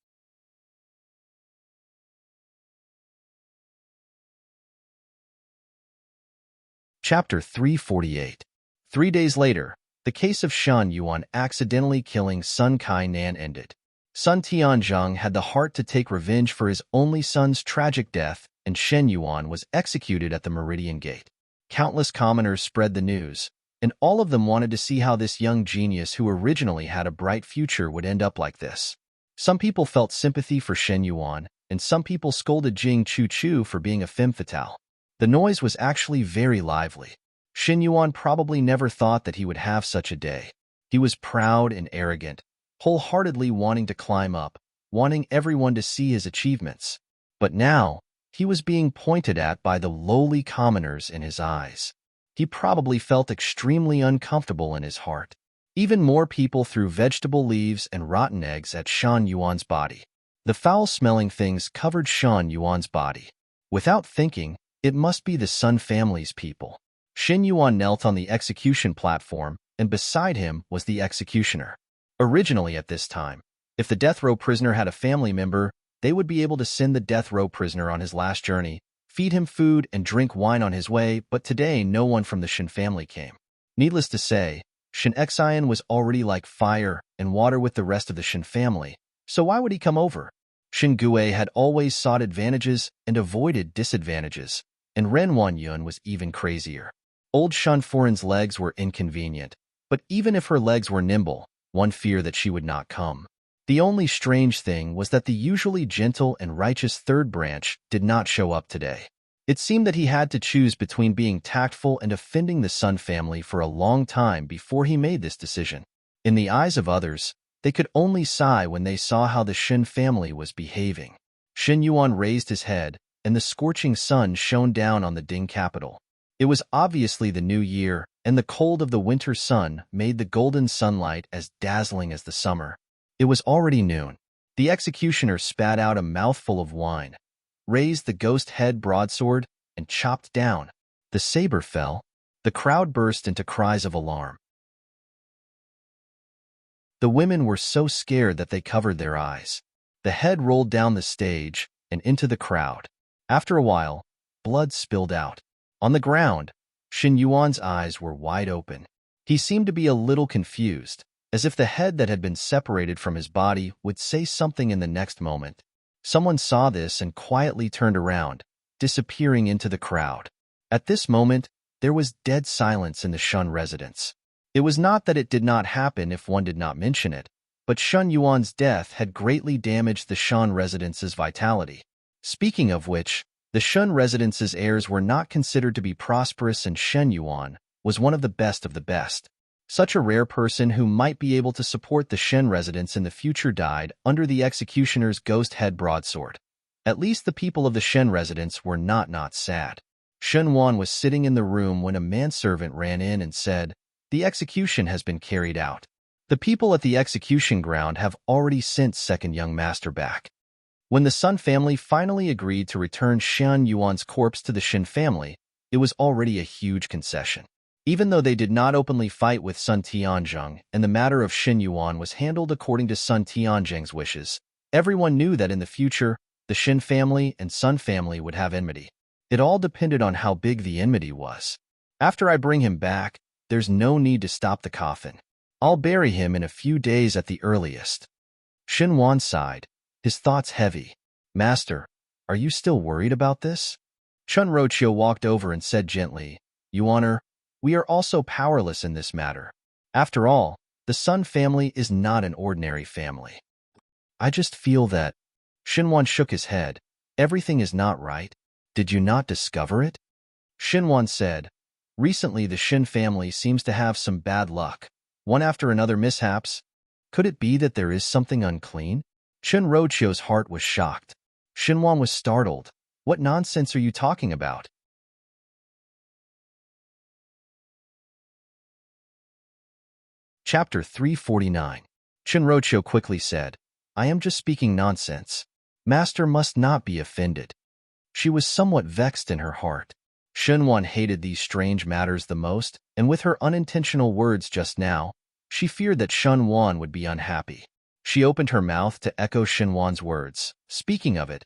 S1: Chapter 348. 3 days later, the case of Shan Yuan accidentally killing Sun Kai Nan ended. Sun Tianzhong had the heart to take revenge for his only son's tragic death, and Shen Yuan was executed at the Meridian Gate. Countless commoners spread the news, and all of them wanted to see how this young genius who originally had a bright future would end up like this. Some people felt sympathy for Shen Yuan, and some people scolded Jing Chu Chu for being a femme fatale. The noise was actually very lively. Shen Yuan probably never thought that he would have such a day. He was proud and arrogant, wholeheartedly wanting to climb up, wanting everyone to see his achievements. But now, he was being pointed at by the lowly commoners in his eyes. He probably felt extremely uncomfortable in his heart. Even more people threw vegetable leaves and rotten eggs at Shan Yuan's body. The foul-smelling things covered Shan Yuan's body. Without thinking, it must be the Sun family's people. Shen Yuan knelt on the execution platform, and beside him was the executioner. Originally at this time, if the death row prisoner had a family member, they would be able to send the death row prisoner on his last journey, feed him food and drink wine on his way, but today no one from the Shen family came. Needless to say, Shen Xian was already like fire and water with the rest of the Shen family, so why would he come over? Shen Gue had always sought advantages and avoided disadvantages, and Ren Wanyun was even crazier. Old Shen Foren's legs were inconvenient, but even if her legs were nimble, one feared that she would not come. The only strange thing was that the usually gentle and righteous third branch did not show up today. It seemed that he had to choose between being tactful and offending the Sun family for a long time before he made this decision. In the eyes of others, they could only sigh when they saw how the Shen family was behaving. Shen Yuan raised his head, and the scorching sun shone down on the Ding capital. It was obviously the new year, and the cold of the winter sun made the golden sunlight as dazzling as the summer. It was already noon. The executioner spat out a mouthful of wine, raised the ghost head broadsword, and chopped down. The saber fell. The crowd burst into cries of alarm. The women were so scared that they covered their eyes. The head rolled down the stage and into the crowd. After a while, blood spilled out. On the ground, Shen Yuan's eyes were wide open. He seemed to be a little confused, as if the head that had been separated from his body would say something in the next moment. Someone saw this and quietly turned around, disappearing into the crowd. At this moment, there was dead silence in the Shun residence. It was not that it did not happen if one did not mention it, but Shen Yuan's death had greatly damaged the Shan residence's vitality. Speaking of which, the Shun residence's heirs were not considered to be prosperous, and Shen Yuan was one of the best of the best. Such a rare person who might be able to support the Shen residence in the future died under the executioner's ghost head broadsword. At least the people of the Shen residence were not sad. Shen Yuan was sitting in the room when a manservant ran in and said, "The execution has been carried out. The people at the execution ground have already sent second young master back." When the Sun family finally agreed to return Shen Yuan's corpse to the Shen family, it was already a huge concession. Even though they did not openly fight with Sun Tianzhong and the matter of Shen Yuan was handled according to Sun Tianzhong's wishes, everyone knew that in the future, the Shen family and Sun family would have enmity. It all depended on how big the enmity was. "After I bring him back, there's no need to stop the coffin. I'll bury him in a few days at the earliest." Shen Yuan sighed. his thoughts heavy. Master, are you still worried about this? Chun Rochio walked over and said gently, Your Honor, we are also powerless in this matter. After all, the Sun family is not an ordinary family. I just feel that. Xinhuan shook his head. Everything is not right. Did you not discover it? Xinhuan said, Recently the Xin family seems to have some bad luck. One after another mishaps. Could it be that there is something unclean? Chun Rochio's heart was shocked. Xinhuan was startled. What nonsense are you talking about? Chapter 349. Chun Rochio quickly said, I am just speaking nonsense. Master must not be offended. She was somewhat vexed in her heart. Xinhuan hated these strange matters the most, and with her unintentional words just now, she feared that Xinhuan would be unhappy. She opened her mouth to echo Xinhuan's words, speaking of it,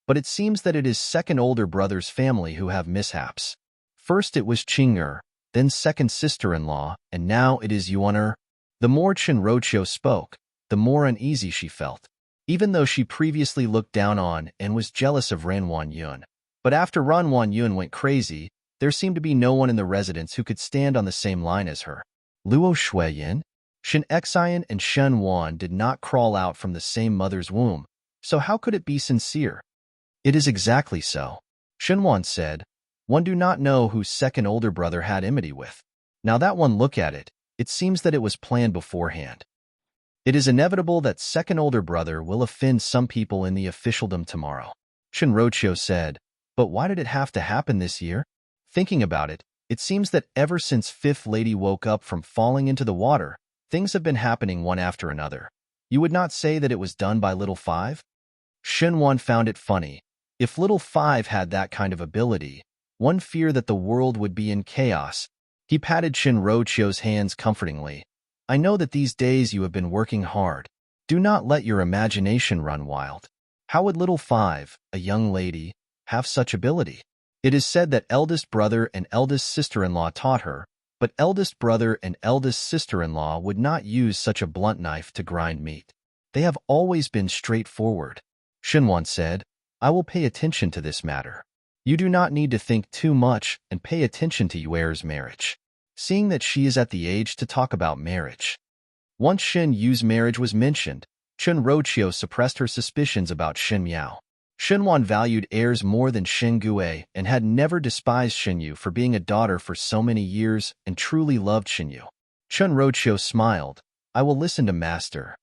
S1: but it seems that it is second older brother's family who have mishaps. First it was Qing'er, then second sister-in-law, and now it is Yuan'er. The more Chun Rochio spoke, the more uneasy she felt, even though she previously looked down on and was jealous of Ran Wanyun. But after Ran Wanyun went crazy, there seemed to be no one in the residence who could stand on the same line as her. Luo Shuiyin, Shen Xian and Shen Wan did not crawl out from the same mother's womb, so how could it be sincere? It is exactly so. Shen Wan said, One do not know whose second older brother had enmity with. Now that one look at it, it seems that it was planned beforehand. It is inevitable that second older brother will offend some people in the officialdom tomorrow. Chun Rochio said, But why did it have to happen this year? Thinking about it, it seems that ever since Fifth Lady woke up from falling into the water, things have been happening one after another. You would not say that it was done by Little Five? Xinhuan found it funny. If Little Five had that kind of ability, one feared that the world would be in chaos. He patted Chun Rochio's hands comfortingly. I know that these days you have been working hard. Do not let your imagination run wild. How would Little Five, a young lady, have such ability? It is said that eldest brother and eldest sister-in-law taught her, but eldest brother and eldest sister-in-law would not use such a blunt knife to grind meat. They have always been straightforward. Xinhuan said, I will pay attention to this matter. You do not need to think too much and pay attention to Yuer's marriage, seeing that she is at the age to talk about marriage. Once Shen Yu's marriage was mentioned, Chun Rochio suppressed her suspicions about Shen Miao. Xinhuan valued heirs more than Shen Gue and had never despised Shen Yu for being a daughter for so many years and truly loved Shen Yu. Chun Rochio smiled. I will listen to Master.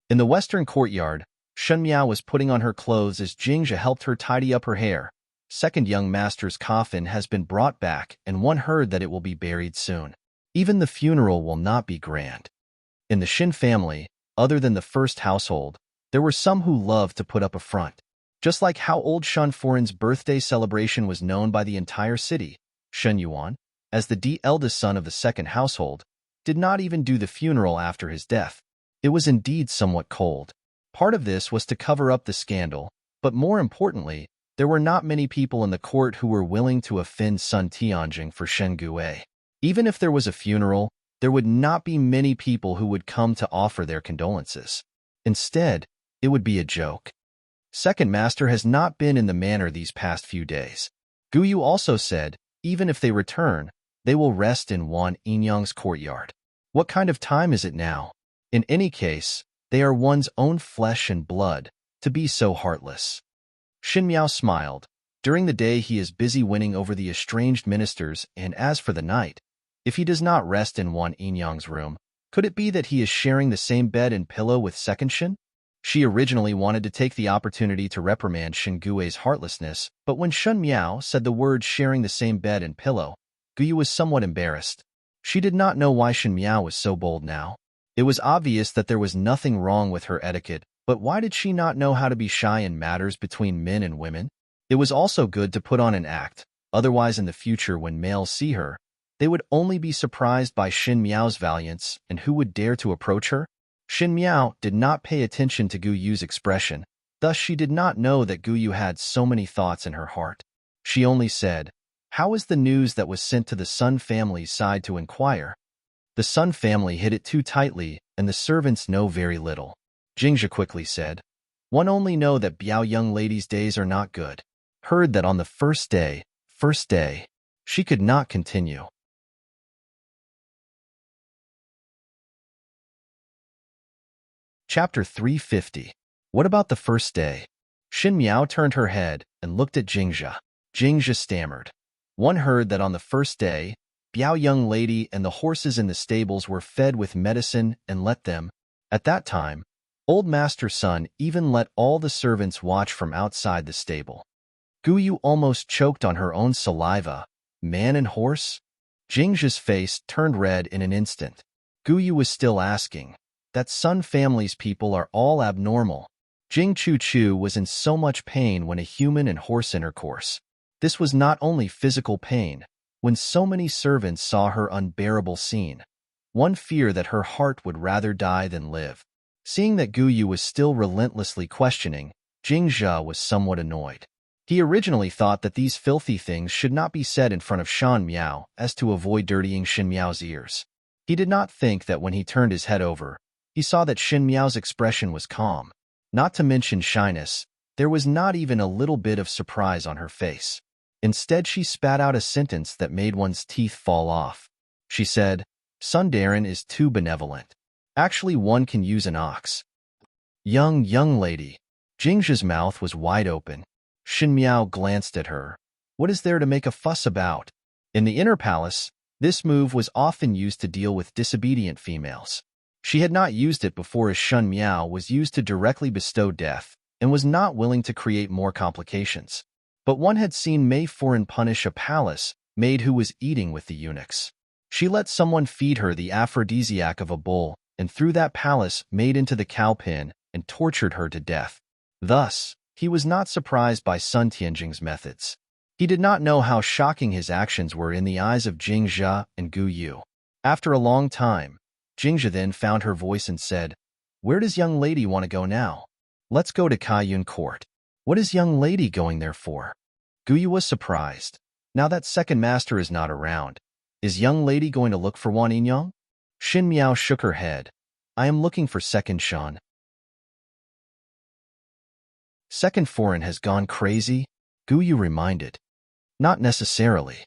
S1: In the western courtyard, Shen Miao was putting on her clothes as Jingzhe helped her tidy up her hair. Second young master's coffin has been brought back, and one heard that it will be buried soon. Even the funeral will not be grand. In the Xin family, other than the first household, there were some who loved to put up a front. Just like how old Shen Forin's birthday celebration was known by the entire city, Shen Yuan, as the eldest son of the second household, did not even do the funeral after his death. It was indeed somewhat cold. Part of this was to cover up the scandal, but more importantly, there were not many people in the court who were willing to offend Sun Tianjing for Shen Gue. Even if there was a funeral, there would not be many people who would come to offer their condolences. Instead, it would be a joke. Second Master has not been in the manor these past few days. Guyu also said, even if they return, they will rest in Wan Yinyang's courtyard. What kind of time is it now? In any case, they are one's own flesh and blood, to be so heartless. Xin Miao smiled. During the day he is busy winning over the estranged ministers, and as for the night, if he does not rest in Wan Yinyang's room, could it be that he is sharing the same bed and pillow with Second Shen? She originally wanted to take the opportunity to reprimand Shen Gui's heartlessness, but when Shen Miao said the word sharing the same bed and pillow, Guyu was somewhat embarrassed. She did not know why Shen Miao was so bold now. It was obvious that there was nothing wrong with her etiquette, but why did she not know how to be shy in matters between men and women? It was also good to put on an act, otherwise in the future when males see her, they would only be surprised by Shen Miao's valiance, and who would dare to approach her? Shen Miao did not pay attention to Guyu's expression, thus she did not know that Guyu had so many thoughts in her heart. She only said, How is the news that was sent to the Sun family's side to inquire? The Sun family hid it too tightly, and the servants know very little. Jingzha quickly said. One only know that Biao young lady's days are not good. Heard that on the first day, she could not continue. Chapter 350. What about the first day? Xin Miao turned her head and looked at Jingzha. Jingzha stammered. One heard that on the first day, Biao young lady and the horses in the stables were fed with medicine and let them. At that time, old Master Sun even let all the servants watch from outside the stable. Guyu almost choked on her own saliva. Man and horse? Jingzha's face turned red in an instant. Guyu was still asking. That Sun family's people are all abnormal. Jing Chu was in so much pain when a human and horse intercourse. This was not only physical pain. When so many servants saw her unbearable scene, one feared that her heart would rather die than live. Seeing that Guyu was still relentlessly questioning, Jingzha was somewhat annoyed. He originally thought that these filthy things should not be said in front of Shan Miao as to avoid dirtying Xin Miao's ears. He did not think that when he turned his head over, he saw that Xin Miao's expression was calm. Not to mention shyness, there was not even a little bit of surprise on her face. Instead, she spat out a sentence that made one's teeth fall off. She said, Sundarin is too benevolent. Actually, one can use an ox. Young lady. Jingzha's mouth was wide open. Xin Miao glanced at her. What is there to make a fuss about? In the inner palace, this move was often used to deal with disobedient females. She had not used it before as Shun Miao was used to directly bestow death and was not willing to create more complications. But one had seen Mei Foreign punish a palace maid who was eating with the eunuchs. She let someone feed her the aphrodisiac of a bull and threw that palace maid into the cow pen and tortured her to death. Thus, he was not surprised by Sun Tianjing's methods. He did not know how shocking his actions were in the eyes of Jingzha and Gu Yu. After a long time, Jingzha then found her voice and said, Where does young lady want to go now? Let's go to Kaiyun Court. What is young lady going there for? Guyu was surprised. Now that second master is not around, is young lady going to look for Wan Yinyang? Xin Miao shook her head. I am looking for second Shan. Second foreign has gone crazy? Guyu reminded. Not necessarily.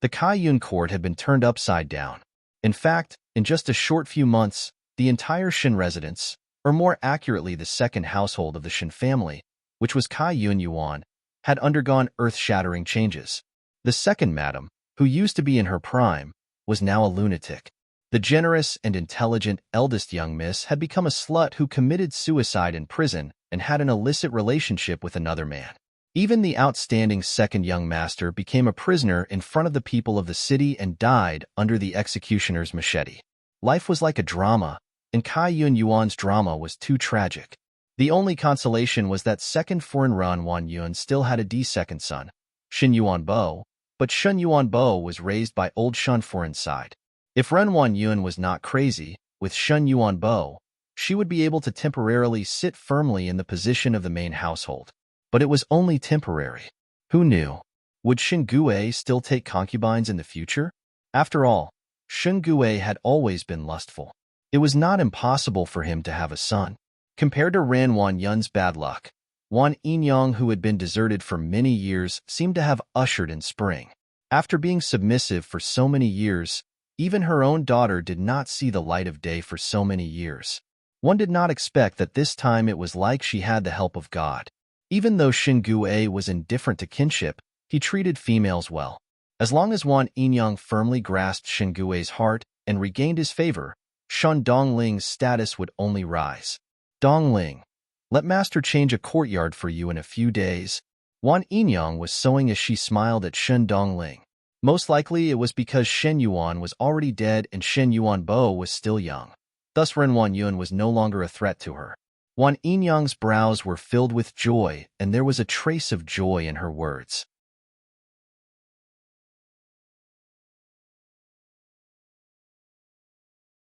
S1: The Kaiyun court had been turned upside down. In fact, in just a short few months, the entire Shin residence, or more accurately the second household of the Shin family, which was Kaiyun Yuan, had undergone earth-shattering changes. The second madam, who used to be in her prime, was now a lunatic. The generous and intelligent eldest young miss had become a slut who committed suicide in prison and had an illicit relationship with another man. Even the outstanding second young master became a prisoner in front of the people of the city and died under the executioner's machete. Life was like a drama, and Kaiyun Yuan's drama was too tragic. The only consolation was that second foreign Ran Wan Yun still had a second son, Shin Yuan Bo, but Shun Yuan Bo was raised by old Shun foreign's side. If Ren Wan Yun was not crazy, with Shun Yuan Bo, she would be able to temporarily sit firmly in the position of the main household. But it was only temporary. Who knew? Would Shin Gue still take concubines in the future? After all, Shin Gue had always been lustful. It was not impossible for him to have a son. Compared to Ran Wan Yun's bad luck, Wan Yinyang, who had been deserted for many years, seemed to have ushered in spring. After being submissive for so many years, even her own daughter did not see the light of day for so many years. One did not expect that this time it was like she had the help of God. Even though Shin Gue was indifferent to kinship, he treated females well. As long as Wan Yinyang firmly grasped Shin Gue's heart and regained his favor, Shun Dongling's status would only rise. Dongling, let master change a courtyard for you in a few days. Wan Yinyang was sewing as she smiled at Shen Dongling. Most likely it was because Shen Yuan was already dead and Shen Yuan Bo was still young. Thus Ren Wan Yun was no longer a threat to her. Wan Yinyang's brows were filled with joy, and there was a trace of joy in her words.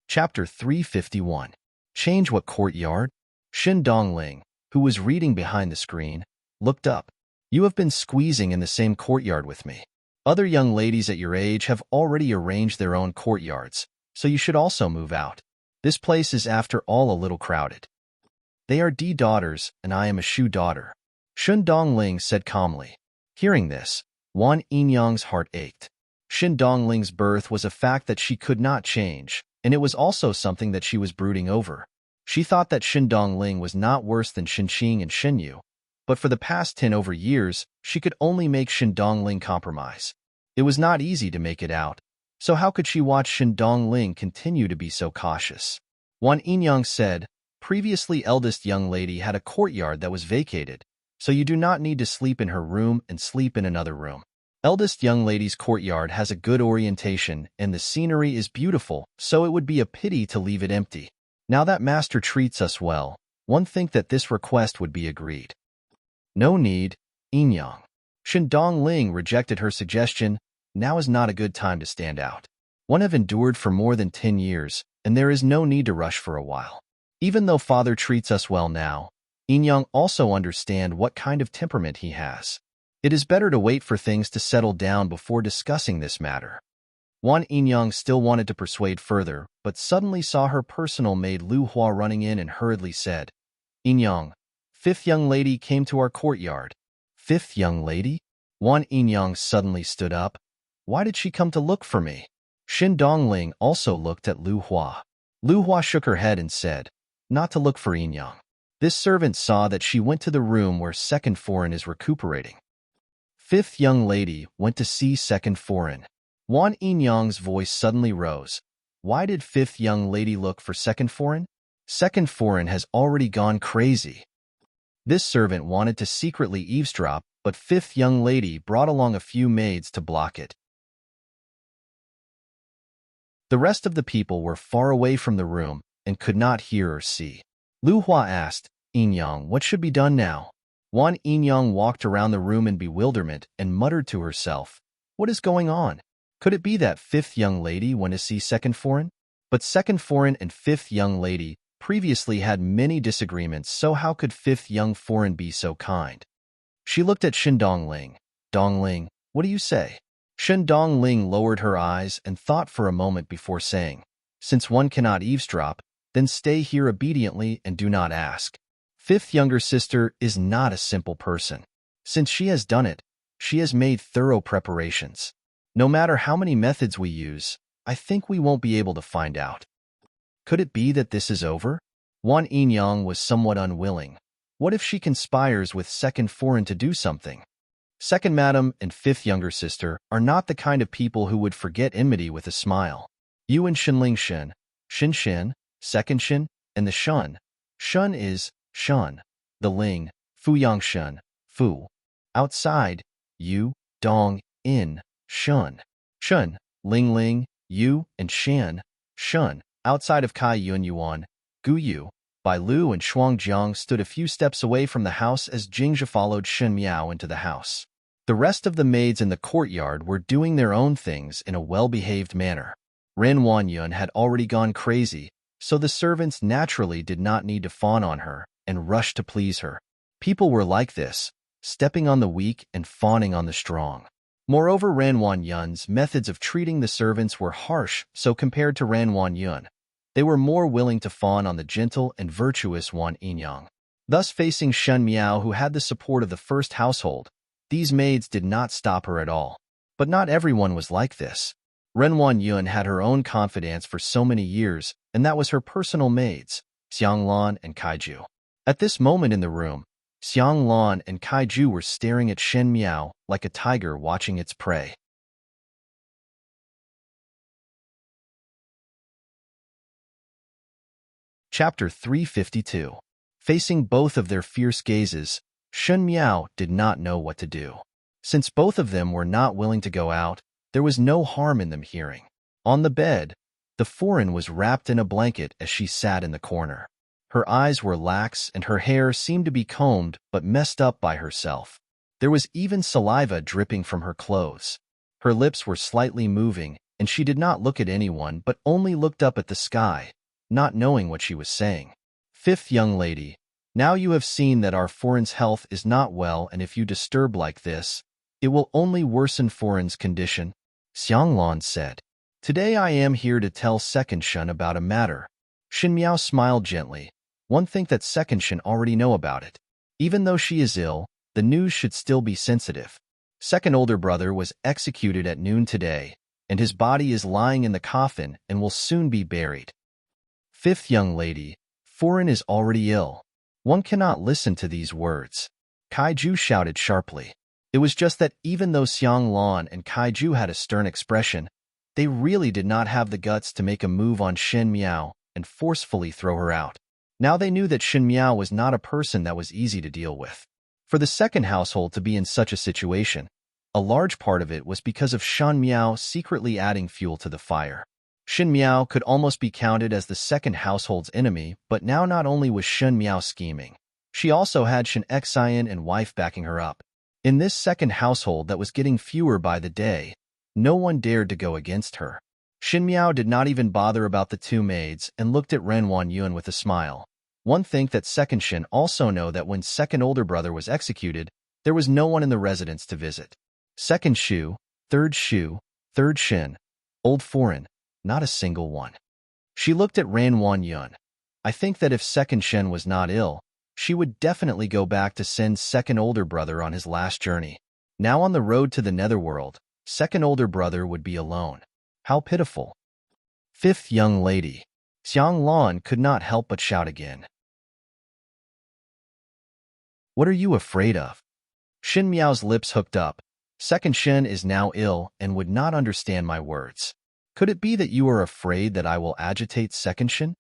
S1: Chapter 351. Change what courtyard? Shin Dongling, who was reading behind the screen, looked up. You have been squeezing in the same courtyard with me. Other young ladies at your age have already arranged their own courtyards, so you should also move out. This place is after all a little crowded. They are D daughters, and I am a Shu daughter, Shun Dongling said calmly. Hearing this, Wan Yinyang's heart ached. Shin Dongling's birth was a fact that she could not change, and it was also something that she was brooding over. She thought that Shin Dongling was not worse than Shin Qing and Shin Yu, but for the past 10 over years, she could only make Shin Dongling compromise. It was not easy to make it out, so how could she watch Shin Dongling continue to be so cautious? Wan Yinyang said, previously eldest young lady had a courtyard that was vacated, so you do not need to sleep in her room and sleep in another room. Eldest young lady's courtyard has a good orientation and the scenery is beautiful, so it would be a pity to leave it empty. Now that master treats us well, one think that this request would be agreed. No need, Yinyang. Shin Dongling rejected her suggestion. Now is not a good time to stand out. One have endured for more than 10 years, and there is no need to rush for a while. Even though father treats us well now, Yinyang also understand what kind of temperament he has. It is better to wait for things to settle down before discussing this matter. Wan Yinyang still wanted to persuade further, but suddenly saw her personal maid Lu Hua running in and hurriedly said, Yinyang, 5th young lady came to our courtyard. 5th young lady? Wan Yinyang suddenly stood up. Why did she come to look for me? Shin Dongling also looked at Lu Hua. Lu Hua shook her head and said, not to look for Yinyang. This servant saw that she went to the room where second foreign is recuperating. 5th young lady went to see second foreign. Wan Yinyang's voice suddenly rose. Why did 5th young lady look for second foreign? Second foreign has already gone crazy. This servant wanted to secretly eavesdrop, but 5th young lady brought along a few maids to block it. The rest of the people were far away from the room and could not hear or see. Lu Hua asked, Yinyang, what should be done now? Wan Yinyang walked around the room in bewilderment and muttered to herself, what is going on? Could it be that 5th young lady went to see second foreign? But second foreign and 5th young lady previously had many disagreements, so how could 5th young foreign be so kind? She looked at Shin Dongling. Dongling, what do you say? Shin Dongling lowered her eyes and thought for a moment before saying, since one cannot eavesdrop, then stay here obediently and do not ask. 5th younger sister is not a simple person. Since she has done it, she has made thorough preparations. No matter how many methods we use, I think we won't be able to find out. Could it be that this is over? Wan Yinyang was somewhat unwilling. What if she conspires with second foreign to do something? Second madam and 5th younger sister are not the kind of people who would forget enmity with a smile. You and Shinling Shin, Shin Shin, second Shin, and the Shun. Shun is Shun. The Ling, Fu Yang Shun, Fu. Outside, Yu, Dong, In, Shun. Shun, Ling Ling, Yu, and Shan, Shun. Outside of Kai Yun Yuan, Gu Yu, Bai Lu and Shuang Jiang stood a few steps away from the house as Jingzhe followed Shen Miao into the house. The rest of the maids in the courtyard were doing their own things in a well-behaved manner. Ren Wanyun had already gone crazy, so the servants naturally did not need to fawn on her and rush to please her. People were like this, stepping on the weak and fawning on the strong. Moreover, Ren Wanyun's methods of treating the servants were harsh, so compared to Ren Wanyun, they were more willing to fawn on the gentle and virtuous Wan Yinyang. Thus, facing Shen Miao, who had the support of the first household, these maids did not stop her at all. But not everyone was like this. Ren Wanyun had her own confidants for so many years, and that was her personal maids, Xiang Lan and Kaiju. At this moment in the room, Xiang Lan and Kaiju were staring at Shen Miao like a tiger watching its prey. Chapter 352. Facing both of their fierce gazes, Shen Miao did not know what to do. Since both of them were not willing to go out, there was no harm in them hearing. On the bed, the foreign was wrapped in a blanket as she sat in the corner. Her eyes were lax and her hair seemed to be combed but messed up by herself. There was even saliva dripping from her clothes. Her lips were slightly moving, and she did not look at anyone but only looked up at the sky, not knowing what she was saying. 5th young lady, now you have seen that our foreign's health is not well, and if you disturb like this, it will only worsen foreign's condition, Xiang Lan said. Today I am here to tell second Shun about a matter. Shin Miao smiled gently. One think that second Shen already know about it. Even though she is ill, the news should still be sensitive. Second older brother was executed at noon today, and his body is lying in the coffin and will soon be buried. Fifth young lady, foreign is already ill. One cannot listen to these words. Kaiju shouted sharply. It was just that even though Xiang Lan and Kaiju had a stern expression, they really did not have the guts to make a move on Shen Miao and forcefully throw her out. Now they knew that Shen Miao was not a person that was easy to deal with. For the second household to be in such a situation, a large part of it was because of Shen Miao secretly adding fuel to the fire. Shen Miao could almost be counted as the second household's enemy, but now not only was Shen Miao scheming, she also had Shen Xian and wife backing her up. In this second household that was getting fewer by the day, no one dared to go against her. Shen Miao did not even bother about the two maids and looked at Ren Yuan with a smile. One think that second Shen also know that when second older brother was executed, there was no one in the residence to visit. Second Shu, third Shen, old foreign, not a single one. She looked at Ren Yuan. I think that if second Shen was not ill, she would definitely go back to send second older brother on his last journey. Now on the road to the netherworld, second older brother would be alone. How pitiful. Fifth young lady. Xiang Lan could not help but shout again. What are you afraid of? Shen Miao's lips hooked up. Second Shen is now ill and would not understand my words. Could it be that you are afraid that I will agitate second Shen?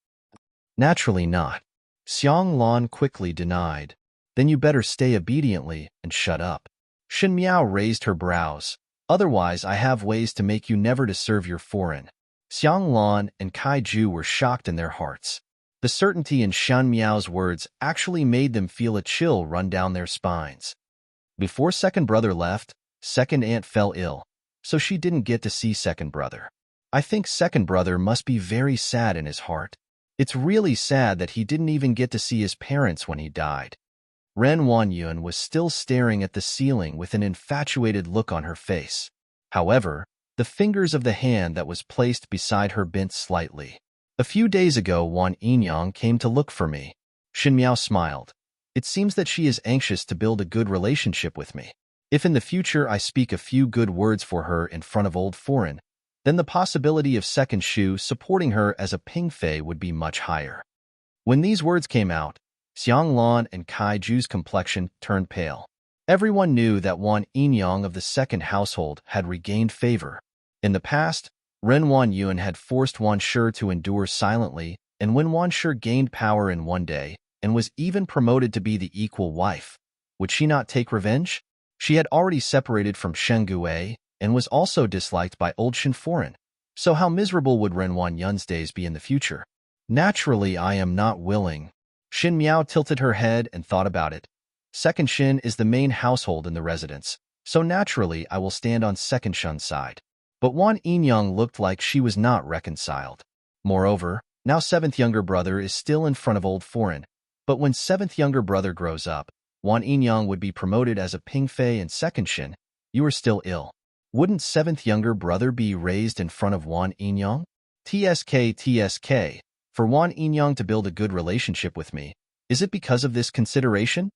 S1: Naturally not. Xiang Lan quickly denied. Then you better stay obediently and shut up. Shen Miao raised her brows. Otherwise, I have ways to make you never to serve your foreign. Xiang Lan and Kaiju were shocked in their hearts. The certainty in Shen Miao's words actually made them feel a chill run down their spines. Before second brother left, second aunt fell ill, so she didn't get to see second brother. I think second brother must be very sad in his heart. It's really sad that he didn't even get to see his parents when he died. Ren Yuan was still staring at the ceiling with an infatuated look on her face. However, the fingers of the hand that was placed beside her bent slightly. A few days ago, Wan Yinyang came to look for me. Shen Miao smiled. It seems that she is anxious to build a good relationship with me. If in the future I speak a few good words for her in front of old foreign, then the possibility of second Shu supporting her as a pingfei would be much higher. When these words came out, Xiang Lan and Kaiju's complexion turned pale. Everyone knew that Wan Yinyang of the second household had regained favor. In the past, Ren Yuan had forced Wan Shi to endure silently, and when Wan Shi gained power in one day and was even promoted to be the equal wife, would she not take revenge? She had already separated from Shen Gui and was also disliked by old Shen foreign. So how miserable would Ren Yuan's days be in the future? Naturally, I am not willing. Shen Miao tilted her head and thought about it. Second Shen is the main household in the residence, so naturally I will stand on second Shen's side. But Wan Yinyang looked like she was not reconciled. Moreover, now seventh younger brother is still in front of old foreign, but when seventh younger brother grows up, Wan Yinyang would be promoted as a pingfei and second Shen. You are still ill. Wouldn't seventh younger brother be raised in front of Wan Yinyang? TSK, for Wan Yinyang to build a good relationship with me. Is it because of this consideration?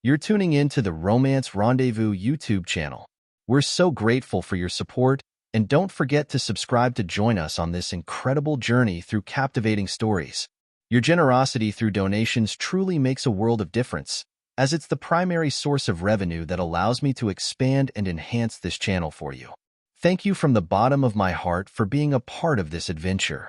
S1: You're tuning in to the Romance Rendezvous YouTube channel. We're so grateful for your support, and don't forget to subscribe to join us on this incredible journey through captivating stories. Your generosity through donations truly makes a world of difference, as it's the primary source of revenue that allows me to expand and enhance this channel for you. Thank you from the bottom of my heart for being a part of this adventure.